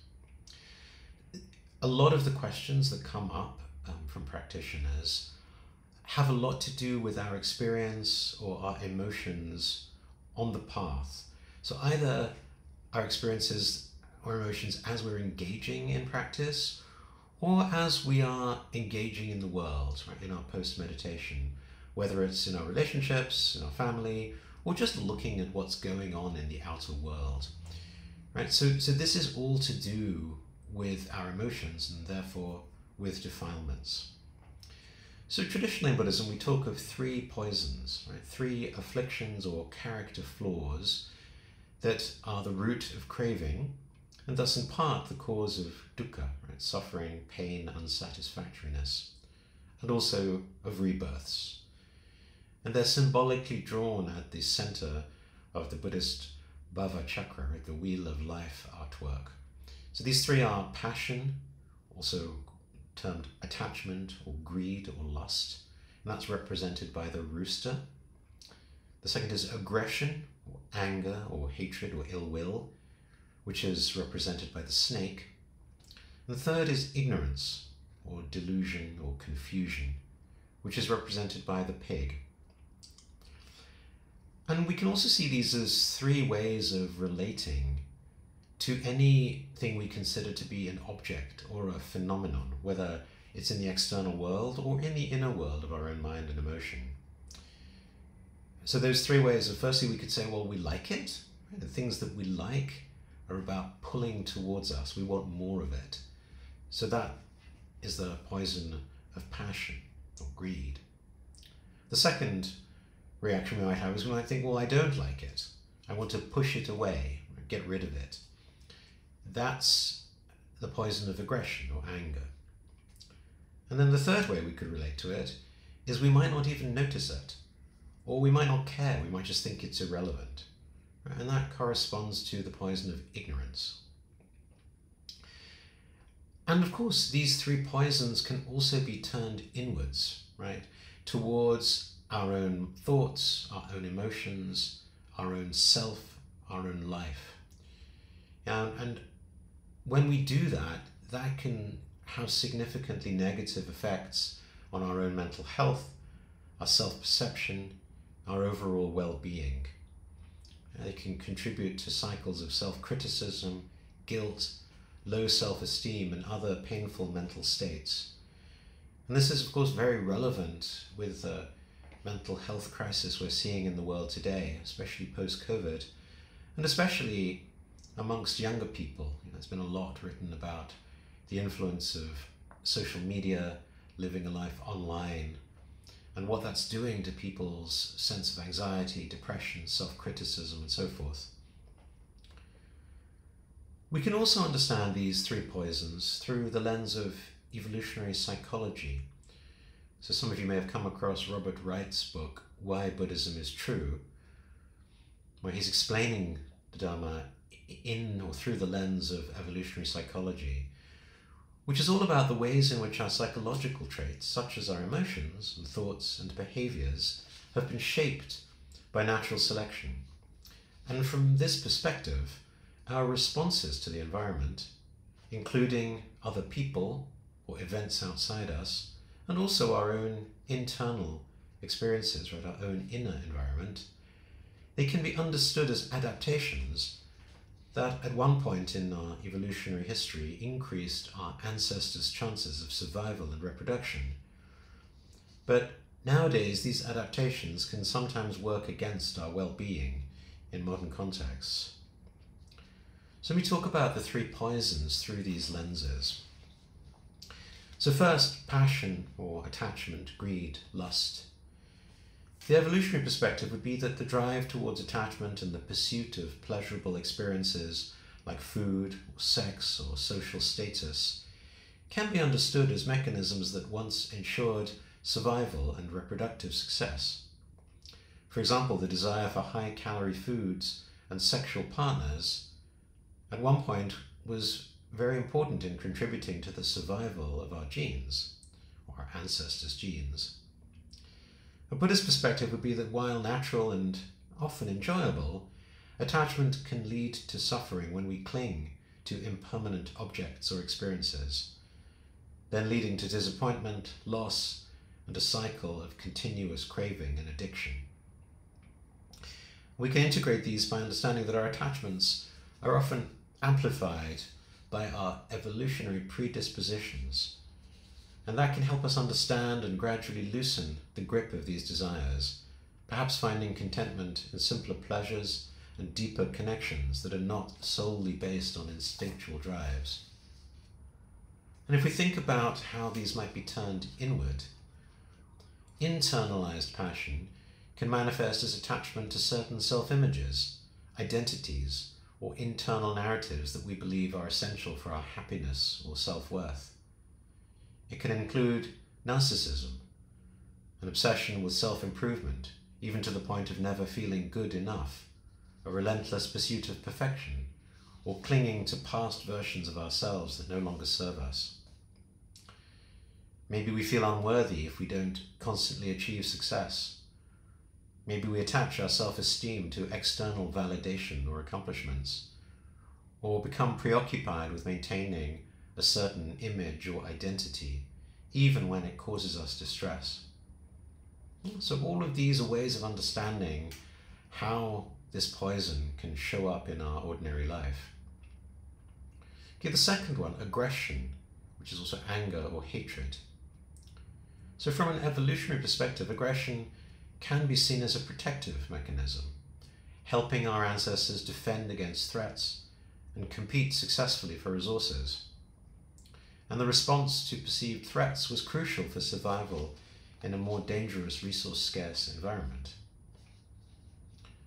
A lot of the questions that come up from practitioners have a lot to do with our experience or our emotions on the path. So either our experiences or emotions as we're engaging in practice, or as we are engaging in the world, right, in our post-meditation, whether it's in our relationships, in our family, or just looking at what's going on in the outer world. Right? So this is all to do with our emotions and therefore with defilements. So traditionally in Buddhism, we talk of 3 poisons, right? 3 afflictions or character flaws that are the root of craving, and thus in part the cause of dukkha, right? Suffering, pain, unsatisfactoriness, and also of rebirths. And they're symbolically drawn at the center of the Buddhist Bhava Chakra, right? The Wheel of Life artwork. So these 3 are passion, also termed attachment or greed or lust, and that's represented by the rooster. The second is aggression, or anger, or hatred, or ill will, which is represented by the snake. And the third is ignorance, or delusion, or confusion, which is represented by the pig. And we can also see these as 3 ways of relating to anything we consider to be an object or a phenomenon, whether it's in the external world or in the inner world of our own mind and emotion. So those 3 ways of, firstly, we could say, well, we like it. Right? The things that we like are about pulling towards us. We want more of it. So that is the poison of passion or greed. The second reaction we might have is we might think, well, I don't like it. I want to push it away, get rid of it. That's the poison of aggression or anger. And then the third way we could relate to it is we might not even notice it, or we might not care. We might just think it's irrelevant. Right? And that corresponds to the poison of ignorance. And of course, these 3 poisons can also be turned inwards, right, towards our own thoughts, our own emotions, our own self, our own life. And when we do that, that can have significantly negative effects on our own mental health, our self-perception, our overall well-being. It can contribute to cycles of self-criticism, guilt, low self-esteem, and other painful mental states. And this is, of course, very relevant with the mental health crisis we're seeing in the world today, especially post-COVID, and especially amongst younger people. There's been a lot written about the influence of social media, living a life online, and what that's doing to people's sense of anxiety, depression, self-criticism, and so forth. We can also understand these three poisons through the lens of evolutionary psychology. So some of you may have come across Robert Wright's book, Why Buddhism is True, where he's explaining the Dharma in or through the lens of evolutionary psychology, which is all about the ways in which our psychological traits, such as our emotions and thoughts and behaviors, have been shaped by natural selection. And from this perspective, our responses to the environment, including other people or events outside us, and also our own internal experiences, right, our own inner environment, they can be understood as adaptations that at one point in our evolutionary history increased our ancestors' chances of survival and reproduction. But nowadays, these adaptations can sometimes work against our well-being in modern contexts. So let me talk about the three poisons through these lenses. So first, passion or attachment, greed, lust. The evolutionary perspective would be that the drive towards attachment and the pursuit of pleasurable experiences like food, or sex, or social status can be understood as mechanisms that once ensured survival and reproductive success. For example, the desire for high-calorie foods and sexual partners at one point was very important in contributing to the survival of our genes, or our ancestors' genes. A Buddhist perspective would be that while natural and often enjoyable, attachment can lead to suffering when we cling to impermanent objects or experiences, then leading to disappointment, loss, and a cycle of continuous craving and addiction. We can integrate these by understanding that our attachments are often amplified by our evolutionary predispositions, and that can help us understand and gradually loosen the grip of these desires, perhaps finding contentment in simpler pleasures and deeper connections that are not solely based on instinctual drives. And if we think about how these might be turned inward, internalized passion can manifest as attachment to certain self-images, identities, or internal narratives that we believe are essential for our happiness or self-worth. It can include narcissism, an obsession with self-improvement, even to the point of never feeling good enough, a relentless pursuit of perfection, or clinging to past versions of ourselves that no longer serve us. Maybe we feel unworthy if we don't constantly achieve success. Maybe we attach our self-esteem to external validation or accomplishments, or become preoccupied with maintaining a certain image or identity, even when it causes us distress. So all of these are ways of understanding how this poison can show up in our ordinary life. Okay, the second one, aggression, which is also anger or hatred. So from an evolutionary perspective, aggression can be seen as a protective mechanism, helping our ancestors defend against threats and compete successfully for resources. And the response to perceived threats was crucial for survival in a more dangerous, resource-scarce environment.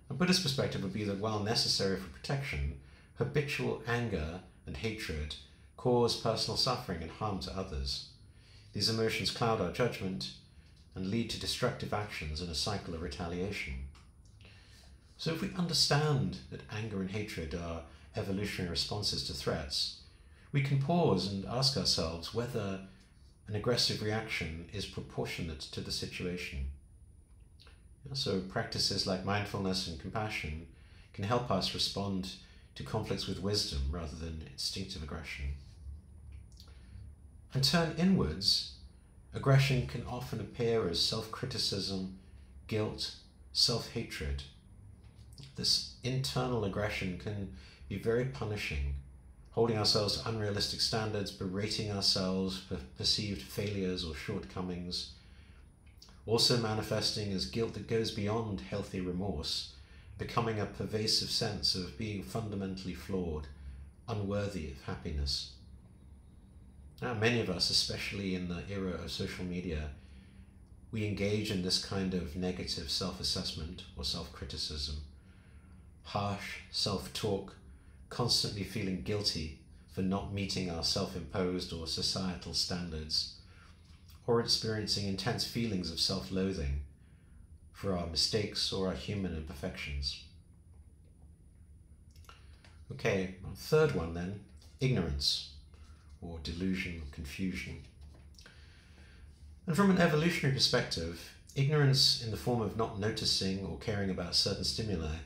A Buddhist perspective would be that while necessary for protection, habitual anger and hatred cause personal suffering and harm to others. These emotions cloud our judgment and lead to destructive actions and a cycle of retaliation. So if we understand that anger and hatred are evolutionary responses to threats, we can pause and ask ourselves whether an aggressive reaction is proportionate to the situation. So practices like mindfulness and compassion can help us respond to conflicts with wisdom rather than instinctive aggression. And turn inwards, aggression can often appear as self-criticism, guilt, self-hatred. This internal aggression can be very punishing, holding ourselves to unrealistic standards, berating ourselves for perceived failures or shortcomings, also manifesting as guilt that goes beyond healthy remorse, becoming a pervasive sense of being fundamentally flawed, unworthy of happiness. Now, many of us, especially in the era of social media, we engage in this kind of negative self-assessment or self-criticism, harsh self-talk, constantly feeling guilty for not meeting our self-imposed or societal standards, or experiencing intense feelings of self-loathing for our mistakes or our human imperfections. Okay, third one then, ignorance or delusion, confusion. And from an evolutionary perspective, ignorance in the form of not noticing or caring about certain stimuli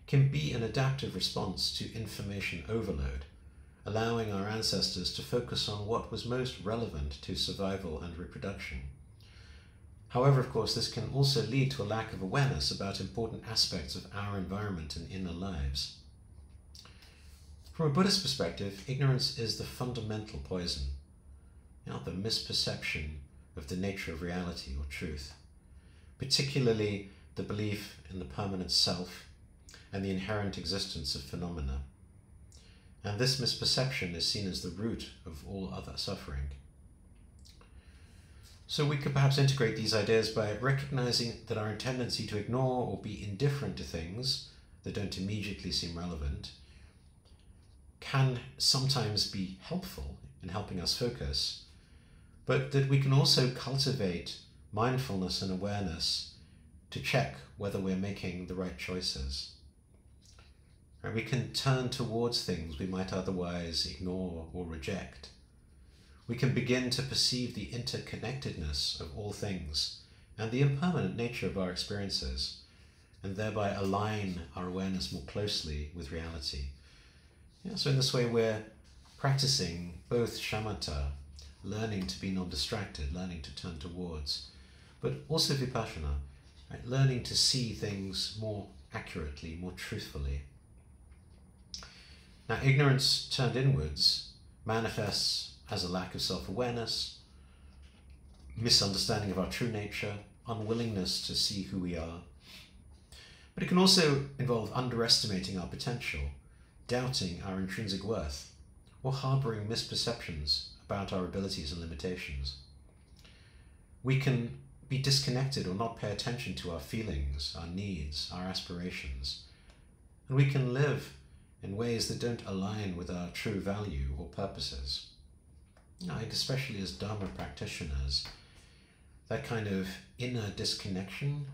can be an adaptive response to information overload, allowing our ancestors to focus on what was most relevant to survival and reproduction. However, of course, this can also lead to a lack of awareness about important aspects of our environment and inner lives. From a Buddhist perspective, ignorance is the fundamental poison, the misperception of the nature of reality or truth, particularly the belief in the permanent self and the inherent existence of phenomena. And this misperception is seen as the root of all other suffering. So we could perhaps integrate these ideas by recognizing that our tendency to ignore or be indifferent to things that don't immediately seem relevant can sometimes be helpful in helping us focus, but that we can also cultivate mindfulness and awareness to check whether we're making the right choices. And we can turn towards things we might otherwise ignore or reject. We can begin to perceive the interconnectedness of all things and the impermanent nature of our experiences, and thereby align our awareness more closely with reality. So in this way, we're practicing both shamatha, learning to be non-distracted, learning to turn towards, but also vipassana, right? Learning to see things more accurately, more truthfully. Now, ignorance turned inwards manifests as a lack of self-awareness, misunderstanding of our true nature, unwillingness to see who we are. But it can also involve underestimating our potential, doubting our intrinsic worth, or harboring misperceptions about our abilities and limitations. We can be disconnected or not pay attention to our feelings, our needs, our aspirations, and we can live in ways that don't align with our true value or purposes. I think especially as Dharma practitioners, that kind of inner disconnection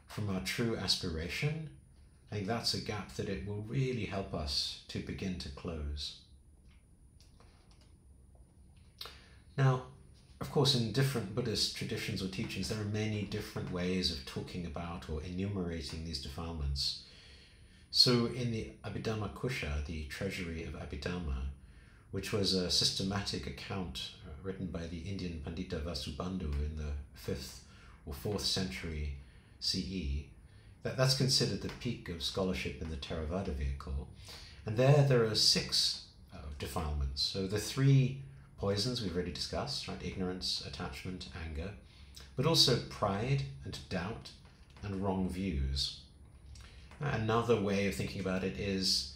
from our true aspiration, I think that's a gap that it will really help us to begin to close. Now, of course, in different Buddhist traditions or teachings, there are many different ways of talking about or enumerating these defilements. So in the Abhidhamma Kusha, the treasury of Abhidhamma, which was a systematic account written by the Indian Pandita Vasubandhu in the 5th or 4th century CE, that's considered the peak of scholarship in the Theravada vehicle. And there are 6 defilements. So the 3 poisons we've already discussed, right? Ignorance, attachment, anger, but also pride and doubt and wrong views. Another way of thinking about it is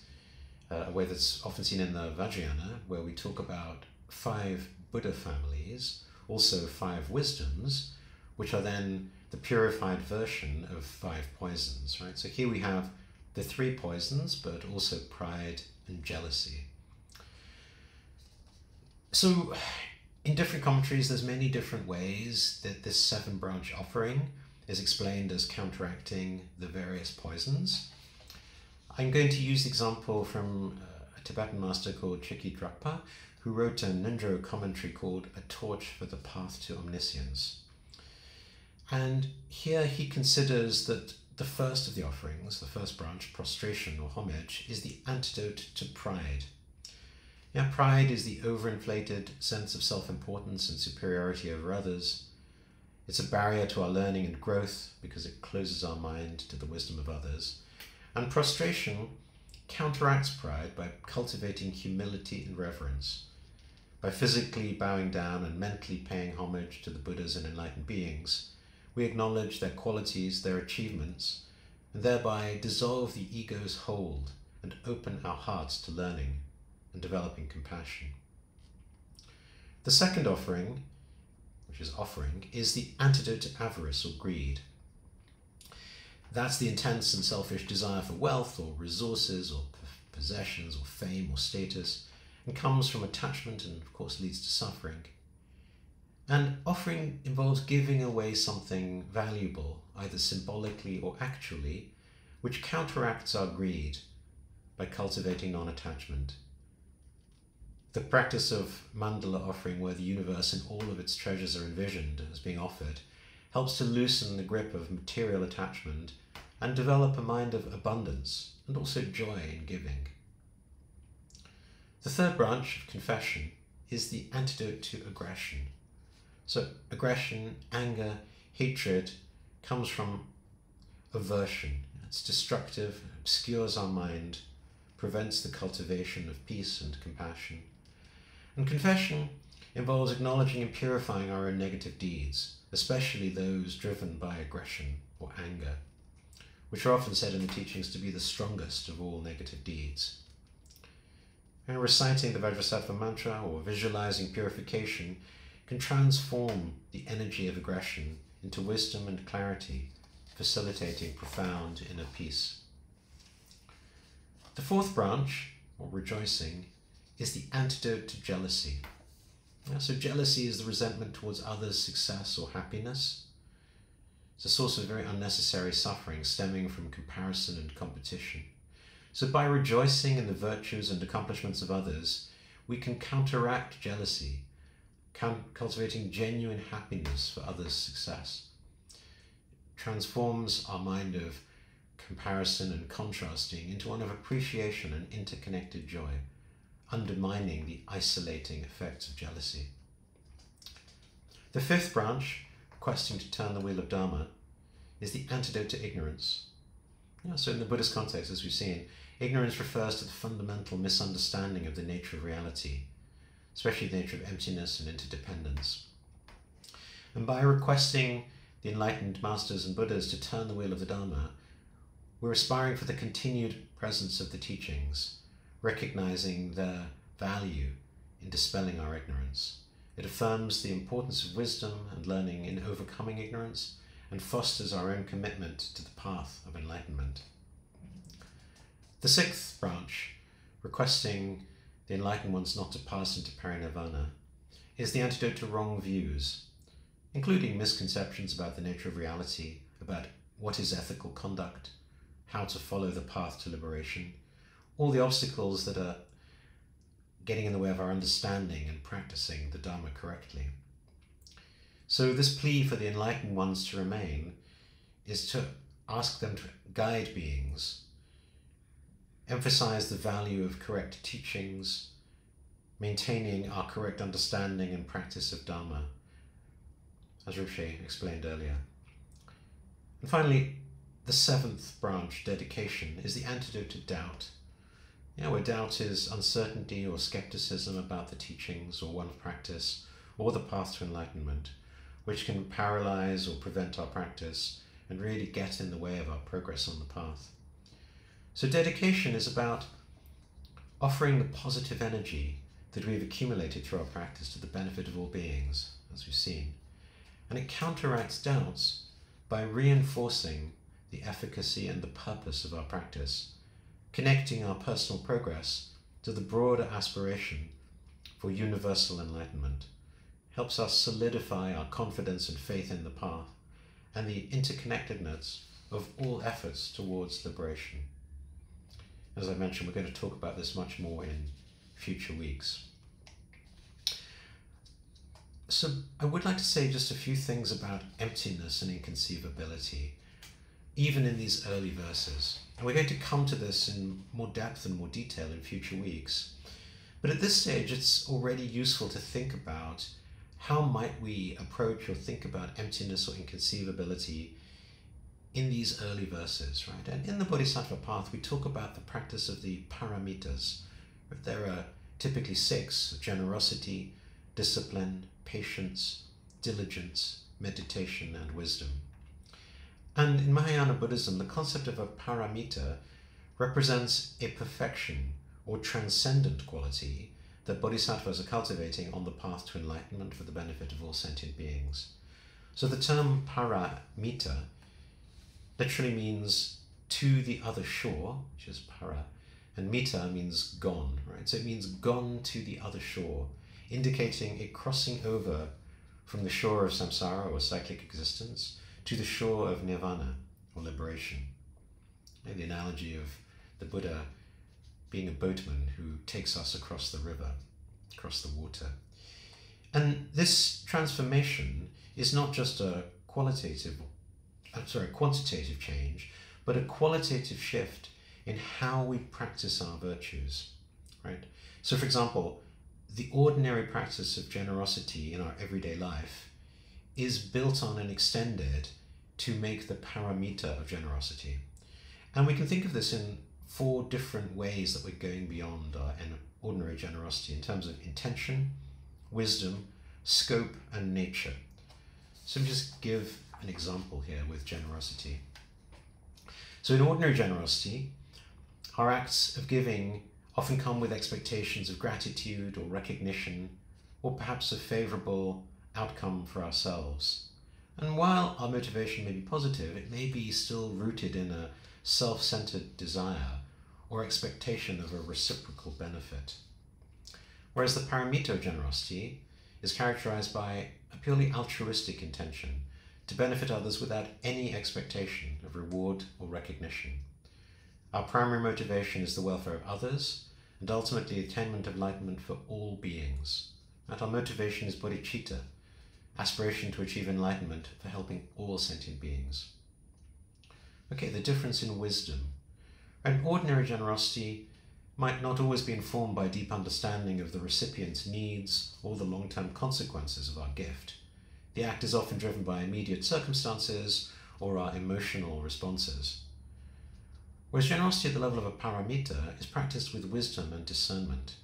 a way that's often seen in the Vajrayana, where we talk about 5 Buddha families, also 5 wisdoms, which are then the purified version of 5 poisons, right? So here we have the 3 poisons, but also pride and jealousy. So in different commentaries, there's many different ways that this 7-branch offering is explained as counteracting the various poisons. I'm going to use the example from a Tibetan master called Chiki Drakpa, who wrote a Nundro commentary called A Torch for the Path to Omniscience. And here he considers that the first of the offerings, the first branch, prostration or homage, is the antidote to pride. Pride is the overinflated sense of self-importance and superiority over others. It's a barrier to our learning and growth because it closes our mind to the wisdom of others. And prostration counteracts pride by cultivating humility and reverence. By physically bowing down and mentally paying homage to the Buddhas and enlightened beings, we acknowledge their qualities, their achievements, and thereby dissolve the ego's hold and open our hearts to learning and developing compassion. The second offering, which is offering, is the antidote to avarice or greed. That's the intense and selfish desire for wealth or resources or possessions or fame or status, and comes from attachment and of course leads to suffering. And offering involves giving away something valuable, either symbolically or actually, which counteracts our greed by cultivating non-attachment. The practice of mandala offering, where the universe and all of its treasures are envisioned as being offered, helps to loosen the grip of material attachment and develop a mind of abundance and also joy in giving. The third branch of confession is the antidote to aggression. So aggression, anger, hatred comes from aversion. It's destructive, obscures our mind, prevents the cultivation of peace and compassion. And confession involves acknowledging and purifying our own negative deeds, especially those driven by aggression or anger, which are often said in the teachings to be the strongest of all negative deeds. And reciting the Vajrasattva mantra or visualizing purification can transform the energy of aggression into wisdom and clarity, facilitating profound inner peace. The fourth branch, or rejoicing, is the antidote to jealousy. So jealousy is the resentment towards others' success or happiness. It's a source of very unnecessary suffering stemming from comparison and competition. So by rejoicing in the virtues and accomplishments of others, we can counteract jealousy, cultivating genuine happiness for others' success. It transforms our mind of comparison and contrasting into one of appreciation and interconnected joy, undermining the isolating effects of jealousy. The fifth branch, questing to turn the wheel of Dharma, is the antidote to ignorance. So in the Buddhist context, as we've seen, ignorance refers to the fundamental misunderstanding of the nature of reality, especially the nature of emptiness and interdependence. And by requesting the enlightened masters and Buddhas to turn the wheel of the Dharma, we're aspiring for the continued presence of the teachings, recognizing their value in dispelling our ignorance. It affirms the importance of wisdom and learning in overcoming ignorance and fosters our own commitment to the path of enlightenment. The sixth branch, requesting the enlightened ones not to pass into parinirvana, is the antidote to wrong views, including misconceptions about the nature of reality, about what is ethical conduct, how to follow the path to liberation, all the obstacles that are getting in the way of our understanding and practicing the Dharma correctly. So this plea for the enlightened ones to remain is to ask them to guide beings, emphasize the value of correct teachings, maintaining our correct understanding and practice of Dharma, as Rinpoche explained earlier. And finally, the seventh branch, dedication, is the antidote to doubt. Where doubt is uncertainty or skepticism about the teachings or one's practice or the path to enlightenment, which can paralyze or prevent our practice and really get in the way of our progress on the path. So dedication is about offering the positive energy that we've accumulated through our practice to the benefit of all beings, as we've seen. And it counteracts doubts by reinforcing the efficacy and the purpose of our practice, connecting our personal progress to the broader aspiration for universal enlightenment, helps us solidify our confidence and faith in the path and the interconnectedness of all efforts towards liberation. As I mentioned, we're going to talk about this much more in future weeks. So I would like to say just a few things about emptiness and inconceivability, even in these early verses. And we're going to come to this in more depth and more detail in future weeks. But at this stage, it's already useful to think about how might we approach or think about emptiness or inconceivability in these early verses, right? And in the Bodhisattva path, we talk about the practice of the paramitas. There are typically 6: generosity, discipline, patience, diligence, meditation, and wisdom. And in Mahayana Buddhism, the concept of a paramita represents a perfection or transcendent quality that bodhisattvas are cultivating on the path to enlightenment for the benefit of all sentient beings. So the term paramita literally means to the other shore, which is para, and mita means gone, right? So it means gone to the other shore, indicating a crossing over from the shore of samsara or cyclic existence to the shore of nirvana or liberation. The analogy of the Buddha being a boatman who takes us across the river, across the water. And this transformation is not just a quantitative change, but a qualitative shift in how we practice our virtues, right? So for example, the ordinary practice of generosity in our everyday life is built on and extended to make the paramita of generosity. And we can think of this in 4 different ways that we're going beyond our ordinary generosity in terms of intention, wisdom, scope, and nature. So let me just give an example here with generosity. So in ordinary generosity, our acts of giving often come with expectations of gratitude or recognition, or perhaps a favorable outcome for ourselves. And while our motivation may be positive, it may be still rooted in a self-centered desire or expectation of a reciprocal benefit. Whereas the paramita of generosity is characterized by a purely altruistic intention to benefit others without any expectation of reward or recognition. Our primary motivation is the welfare of others and ultimately the attainment of enlightenment for all beings. And our motivation is bodhicitta, aspiration to achieve enlightenment for helping all sentient beings. Okay, the difference in wisdom. An ordinary generosity might not always be informed by deep understanding of the recipient's needs or the long-term consequences of our gift. The act is often driven by immediate circumstances or our emotional responses. Whereas generosity at the level of a paramita is practiced with wisdom and discernment.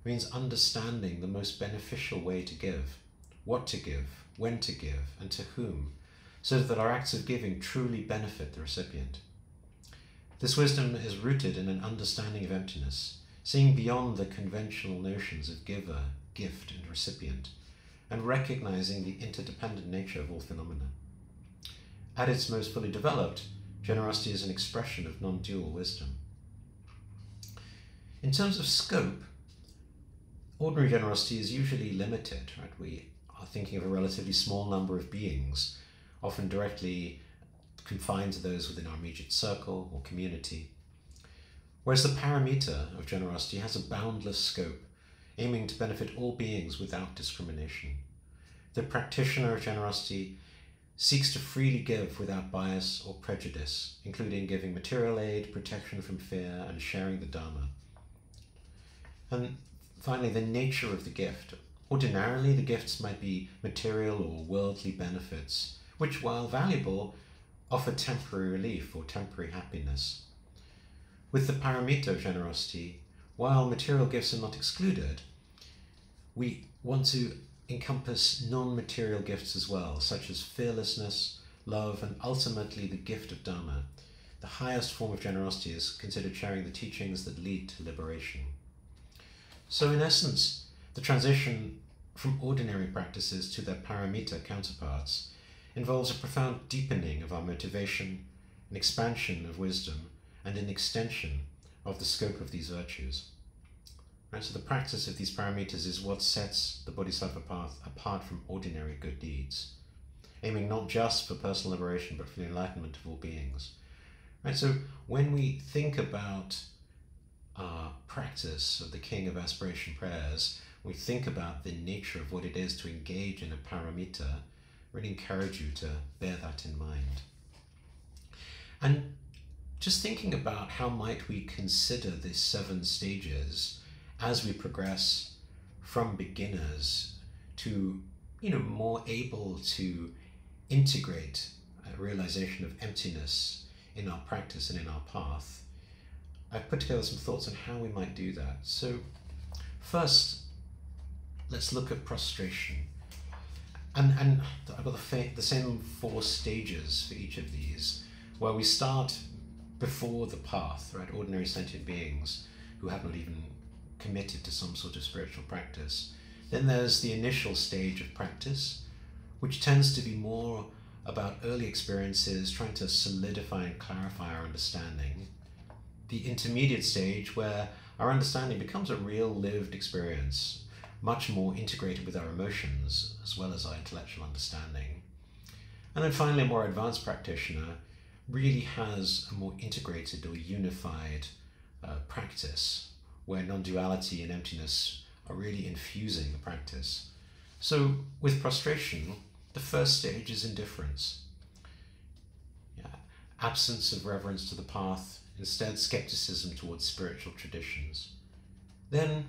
It means understanding the most beneficial way to give, what to give, when to give, and to whom, so that our acts of giving truly benefit the recipient. This wisdom is rooted in an understanding of emptiness, seeing beyond the conventional notions of giver, gift, and recipient, and recognizing the interdependent nature of all phenomena. At its most fully developed, generosity is an expression of non-dual wisdom. In terms of scope, ordinary generosity is usually limited, right? We are thinking of a relatively small number of beings, often directly confined to those within our immediate circle or community. Whereas the paramita of generosity has a boundless scope, aiming to benefit all beings without discrimination. The practitioner of generosity seeks to freely give without bias or prejudice, including giving material aid, protection from fear, and sharing the Dharma. And finally, the nature of the gift. Ordinarily, the gifts might be material or worldly benefits, which, while valuable, offer temporary relief or temporary happiness. With the paramita of generosity, while material gifts are not excluded, we want to encompass non-material gifts as well, such as fearlessness, love, and ultimately the gift of Dharma. The highest form of generosity is considered sharing the teachings that lead to liberation. So in essence, the transition from ordinary practices to their paramita counterparts involves a profound deepening of our motivation, an expansion of wisdom, and an extension of the scope of these virtues. Right, so the practice of these paramitas is what sets the bodhisattva path apart from ordinary good deeds, aiming not just for personal liberation but for the enlightenment of all beings. Right, so when we think about our practice of the King of Aspiration prayers, we think about the nature of what it is to engage in a paramita. I really encourage you to bear that in mind. And just thinking about how might we consider these 7 stages as we progress from beginners to, more able to integrate a realization of emptiness in our practice and in our path, I've put together some thoughts on how we might do that. So first, let's look at prostration. And I've got the same 4 stages for each of these, where we start before the path, right? Ordinary sentient beings who have not even committed to some sort of spiritual practice. Then there's the initial stage of practice, which tends to be more about early experiences, trying to solidify and clarify our understanding. The intermediate stage, where our understanding becomes a real lived experience, much more integrated with our emotions as well as our intellectual understanding. And then finally, a more advanced practitioner really has a more integrated or unified practice, where non-duality and emptiness are really infusing the practice. So with prostration, the first stage is indifference. Absence of reverence to the path, instead skepticism towards spiritual traditions. Then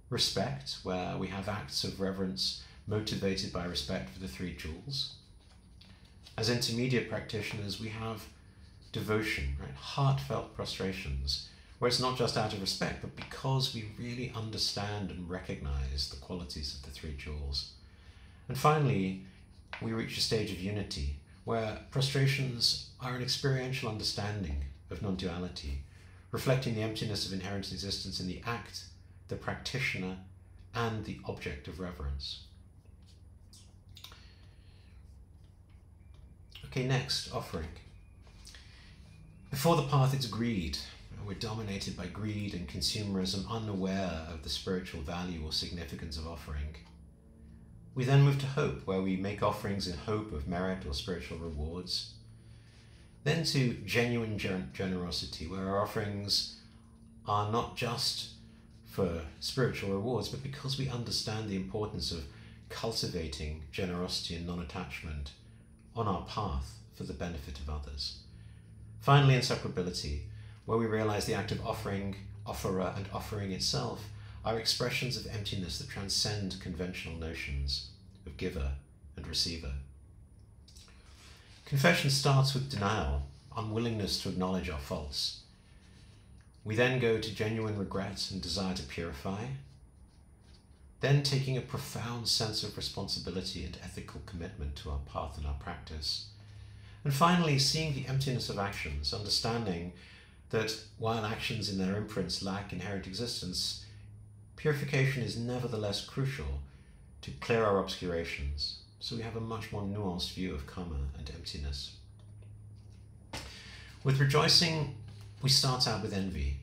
respect, where we have acts of reverence motivated by respect for the three jewels. As intermediate practitioners, we have devotion, right? Heartfelt prostrations, where it's not just out of respect, but because we really understand and recognize the qualities of the three jewels. And finally, we reach a stage of unity, where prostrations are an experiential understanding of non-duality, reflecting the emptiness of inherent existence in the act, the practitioner, and the object of reverence. Okay, next, offering. Before the path, it's greed. We're dominated by greed and consumerism, unaware of the spiritual value or significance of offering. We then move to hope, where we make offerings in hope of merit or spiritual rewards. Then to genuine generosity, where our offerings are not just for spiritual rewards, but because we understand the importance of cultivating generosity and non-attachment on our path for the benefit of others. Finally, inseparability, where we realize the act of offering, offerer, and offering itself are expressions of emptiness that transcend conventional notions of giver and receiver. Confession starts with denial, unwillingness to acknowledge our faults. We then go to genuine regret and desire to purify, then taking a profound sense of responsibility and ethical commitment to our path and our practice. And finally, seeing the emptiness of actions, understanding that while actions in their imprints lack inherent existence, purification is nevertheless crucial to clear our obscurations, so we have a much more nuanced view of karma and emptiness. With rejoicing, we start out with envy.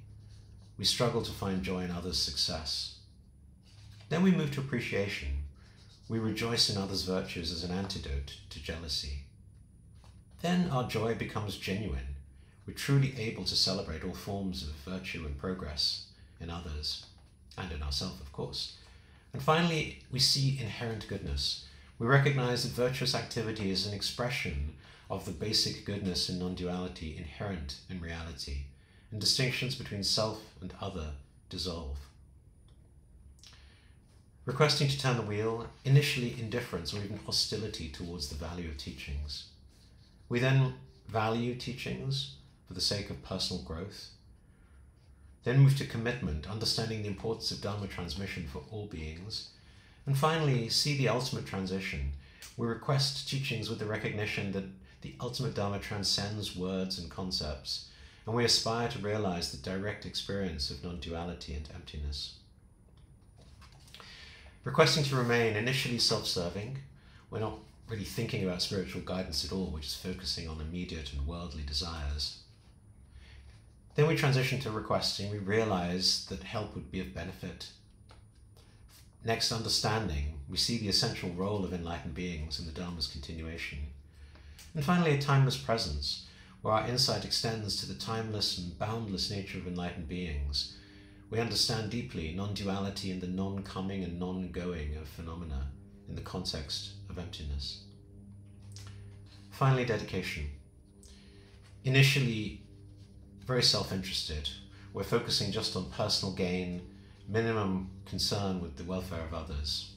We struggle to find joy in others' success. Then we move to appreciation. We rejoice in others' virtues as an antidote to jealousy. Then our joy becomes genuine. We're truly able to celebrate all forms of virtue and progress in others, and in ourselves, of course. And finally, we see inherent goodness. We recognize that virtuous activity is an expression of the basic goodness and non-duality inherent in reality, and distinctions between self and other dissolve. Requesting to turn the wheel, initially indifference or even hostility towards the value of teachings. We then value teachings for the sake of personal growth. Then move to commitment, understanding the importance of Dharma transmission for all beings. And finally, see the ultimate transition. We request teachings with the recognition that the ultimate Dharma transcends words and concepts, and we aspire to realize the direct experience of non-duality and emptiness. Requesting to remain initially self-serving, we're not really thinking about spiritual guidance at all, we're just focusing on immediate and worldly desires. Then we transition to requesting, we realize that help would be of benefit. Next, understanding, we see the essential role of enlightened beings in the Dharma's continuation. And finally, a timeless presence, where our insight extends to the timeless and boundless nature of enlightened beings. We understand deeply non-duality and the non-coming and non-going of phenomena in the context of emptiness. Finally, dedication. Initially, very self-interested. We're focusing just on personal gain, minimum concern with the welfare of others.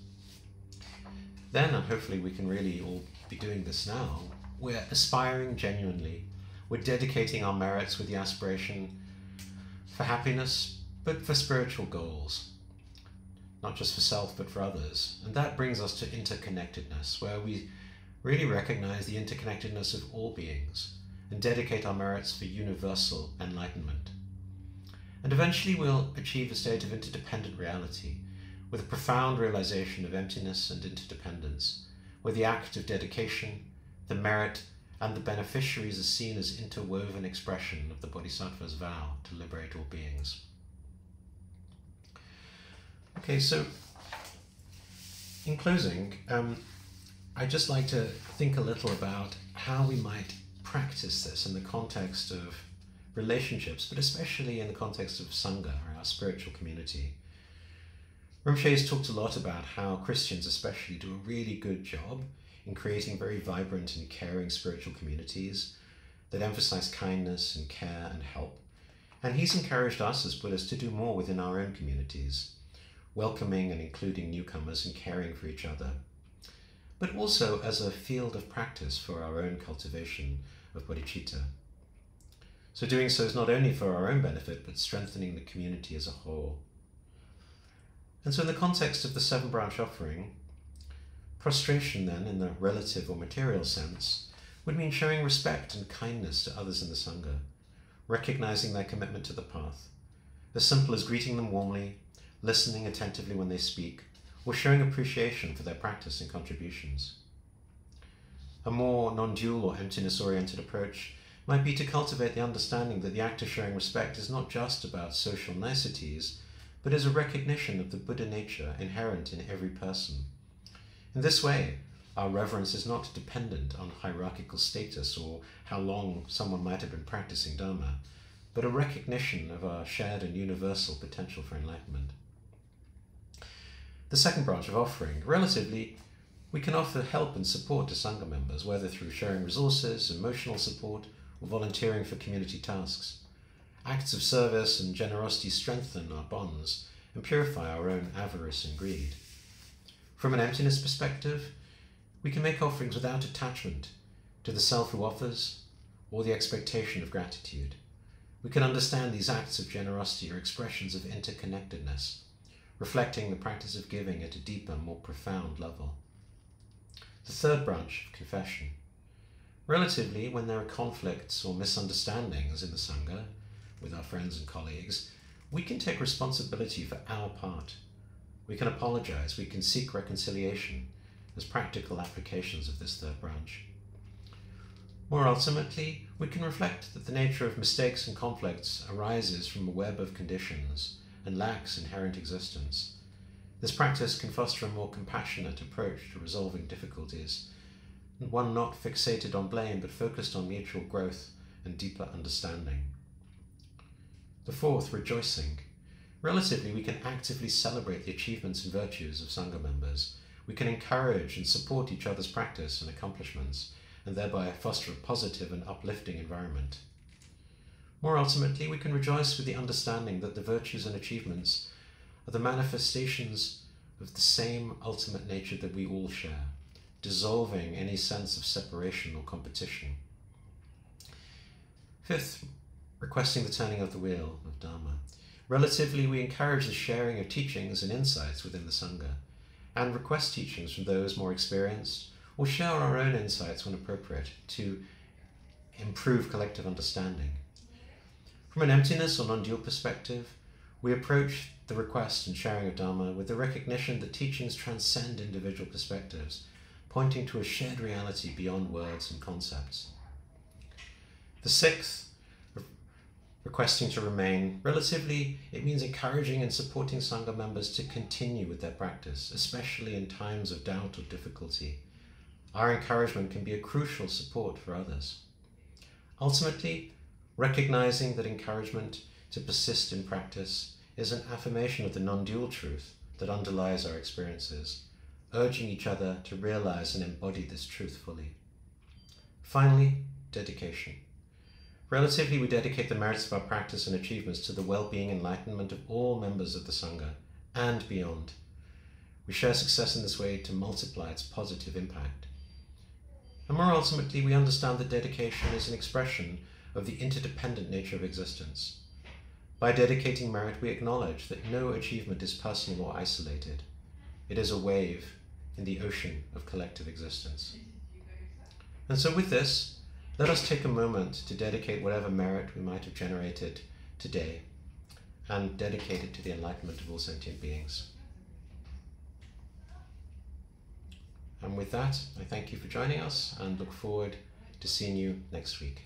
Then, and hopefully we can really all be doing this now, we're aspiring genuinely. We're dedicating our merits with the aspiration for happiness, but for spiritual goals. Not just for self, but for others. And that brings us to interconnectedness, where we really recognize the interconnectedness of all beings and dedicate our merits for universal enlightenment. And eventually we'll achieve a state of interdependent reality, with a profound realization of emptiness and interdependence, where the act of dedication, the merit, and the beneficiaries are seen as interwoven expression of the Bodhisattva's vow to liberate all beings. Okay, so in closing, I'd just like to think a little about how we might practice this in the context of relationships, but especially in the context of Sangha, or our spiritual community. Rinpoche has talked a lot about how Christians especially do a really good job in creating very vibrant and caring spiritual communities that emphasize kindness and care and help. And he's encouraged us as Buddhists to do more within our own communities, welcoming and including newcomers and caring for each other, but also as a field of practice for our own cultivation of bodhicitta. So doing so is not only for our own benefit, but strengthening the community as a whole. And so in the context of the seven branch offering, prostration then, in the relative or material sense, would mean showing respect and kindness to others in the Sangha, recognizing their commitment to the path, as simple as greeting them warmly, listening attentively when they speak, or showing appreciation for their practice and contributions. A more non-dual or emptiness-oriented approach might be to cultivate the understanding that the act of showing respect is not just about social niceties, but is a recognition of the Buddha nature inherent in every person. In this way, our reverence is not dependent on hierarchical status or how long someone might have been practicing Dharma, but a recognition of our shared and universal potential for enlightenment. The second branch of offering, relatively, we can offer help and support to Sangha members, whether through sharing resources, emotional support, or volunteering for community tasks. Acts of service and generosity strengthen our bonds and purify our own avarice and greed. From an emptiness perspective, we can make offerings without attachment to the self who offers or the expectation of gratitude. We can understand these acts of generosity are expressions of interconnectedness, reflecting the practice of giving at a deeper, more profound level. The third branch of confession. Relatively, when there are conflicts or misunderstandings in the Sangha with our friends and colleagues, we can take responsibility for our part. We can apologize, we can seek reconciliation as practical applications of this third branch. More ultimately, we can reflect that the nature of mistakes and conflicts arises from a web of conditions and lacks inherent existence. This practice can foster a more compassionate approach to resolving difficulties, and one not fixated on blame but focused on mutual growth and deeper understanding. The fourth, rejoicing. Relatively, we can actively celebrate the achievements and virtues of Sangha members. We can encourage and support each other's practice and accomplishments, and thereby foster a positive and uplifting environment. More ultimately, we can rejoice with the understanding that the virtues and achievements are the manifestations of the same ultimate nature that we all share, dissolving any sense of separation or competition. Fifth, requesting the turning of the wheel of Dharma. Relatively, we encourage the sharing of teachings and insights within the Sangha, and request teachings from those more experienced, or share our own insights when appropriate to improve collective understanding. From an emptiness or non-dual perspective, we approach the request and sharing of Dharma with the recognition that teachings transcend individual perspectives, pointing to a shared reality beyond words and concepts. The sixth, requesting to remain. Relatively, it means encouraging and supporting Sangha members to continue with their practice, especially in times of doubt or difficulty. Our encouragement can be a crucial support for others. Ultimately, recognizing that encouragement to persist in practice is an affirmation of the non-dual truth that underlies our experiences, urging each other to realize and embody this truth fully. Finally, dedication. Relatively, we dedicate the merits of our practice and achievements to the well-being and enlightenment of all members of the Sangha and beyond. We share success in this way to multiply its positive impact. And more ultimately, we understand that dedication is an expression of the interdependent nature of existence. By dedicating merit, we acknowledge that no achievement is personal or isolated. It is a wave in the ocean of collective existence. And so with this, let us take a moment to dedicate whatever merit we might have generated today. and dedicated to the enlightenment of all sentient beings. And with that, I thank you for joining us and look forward to seeing you next week.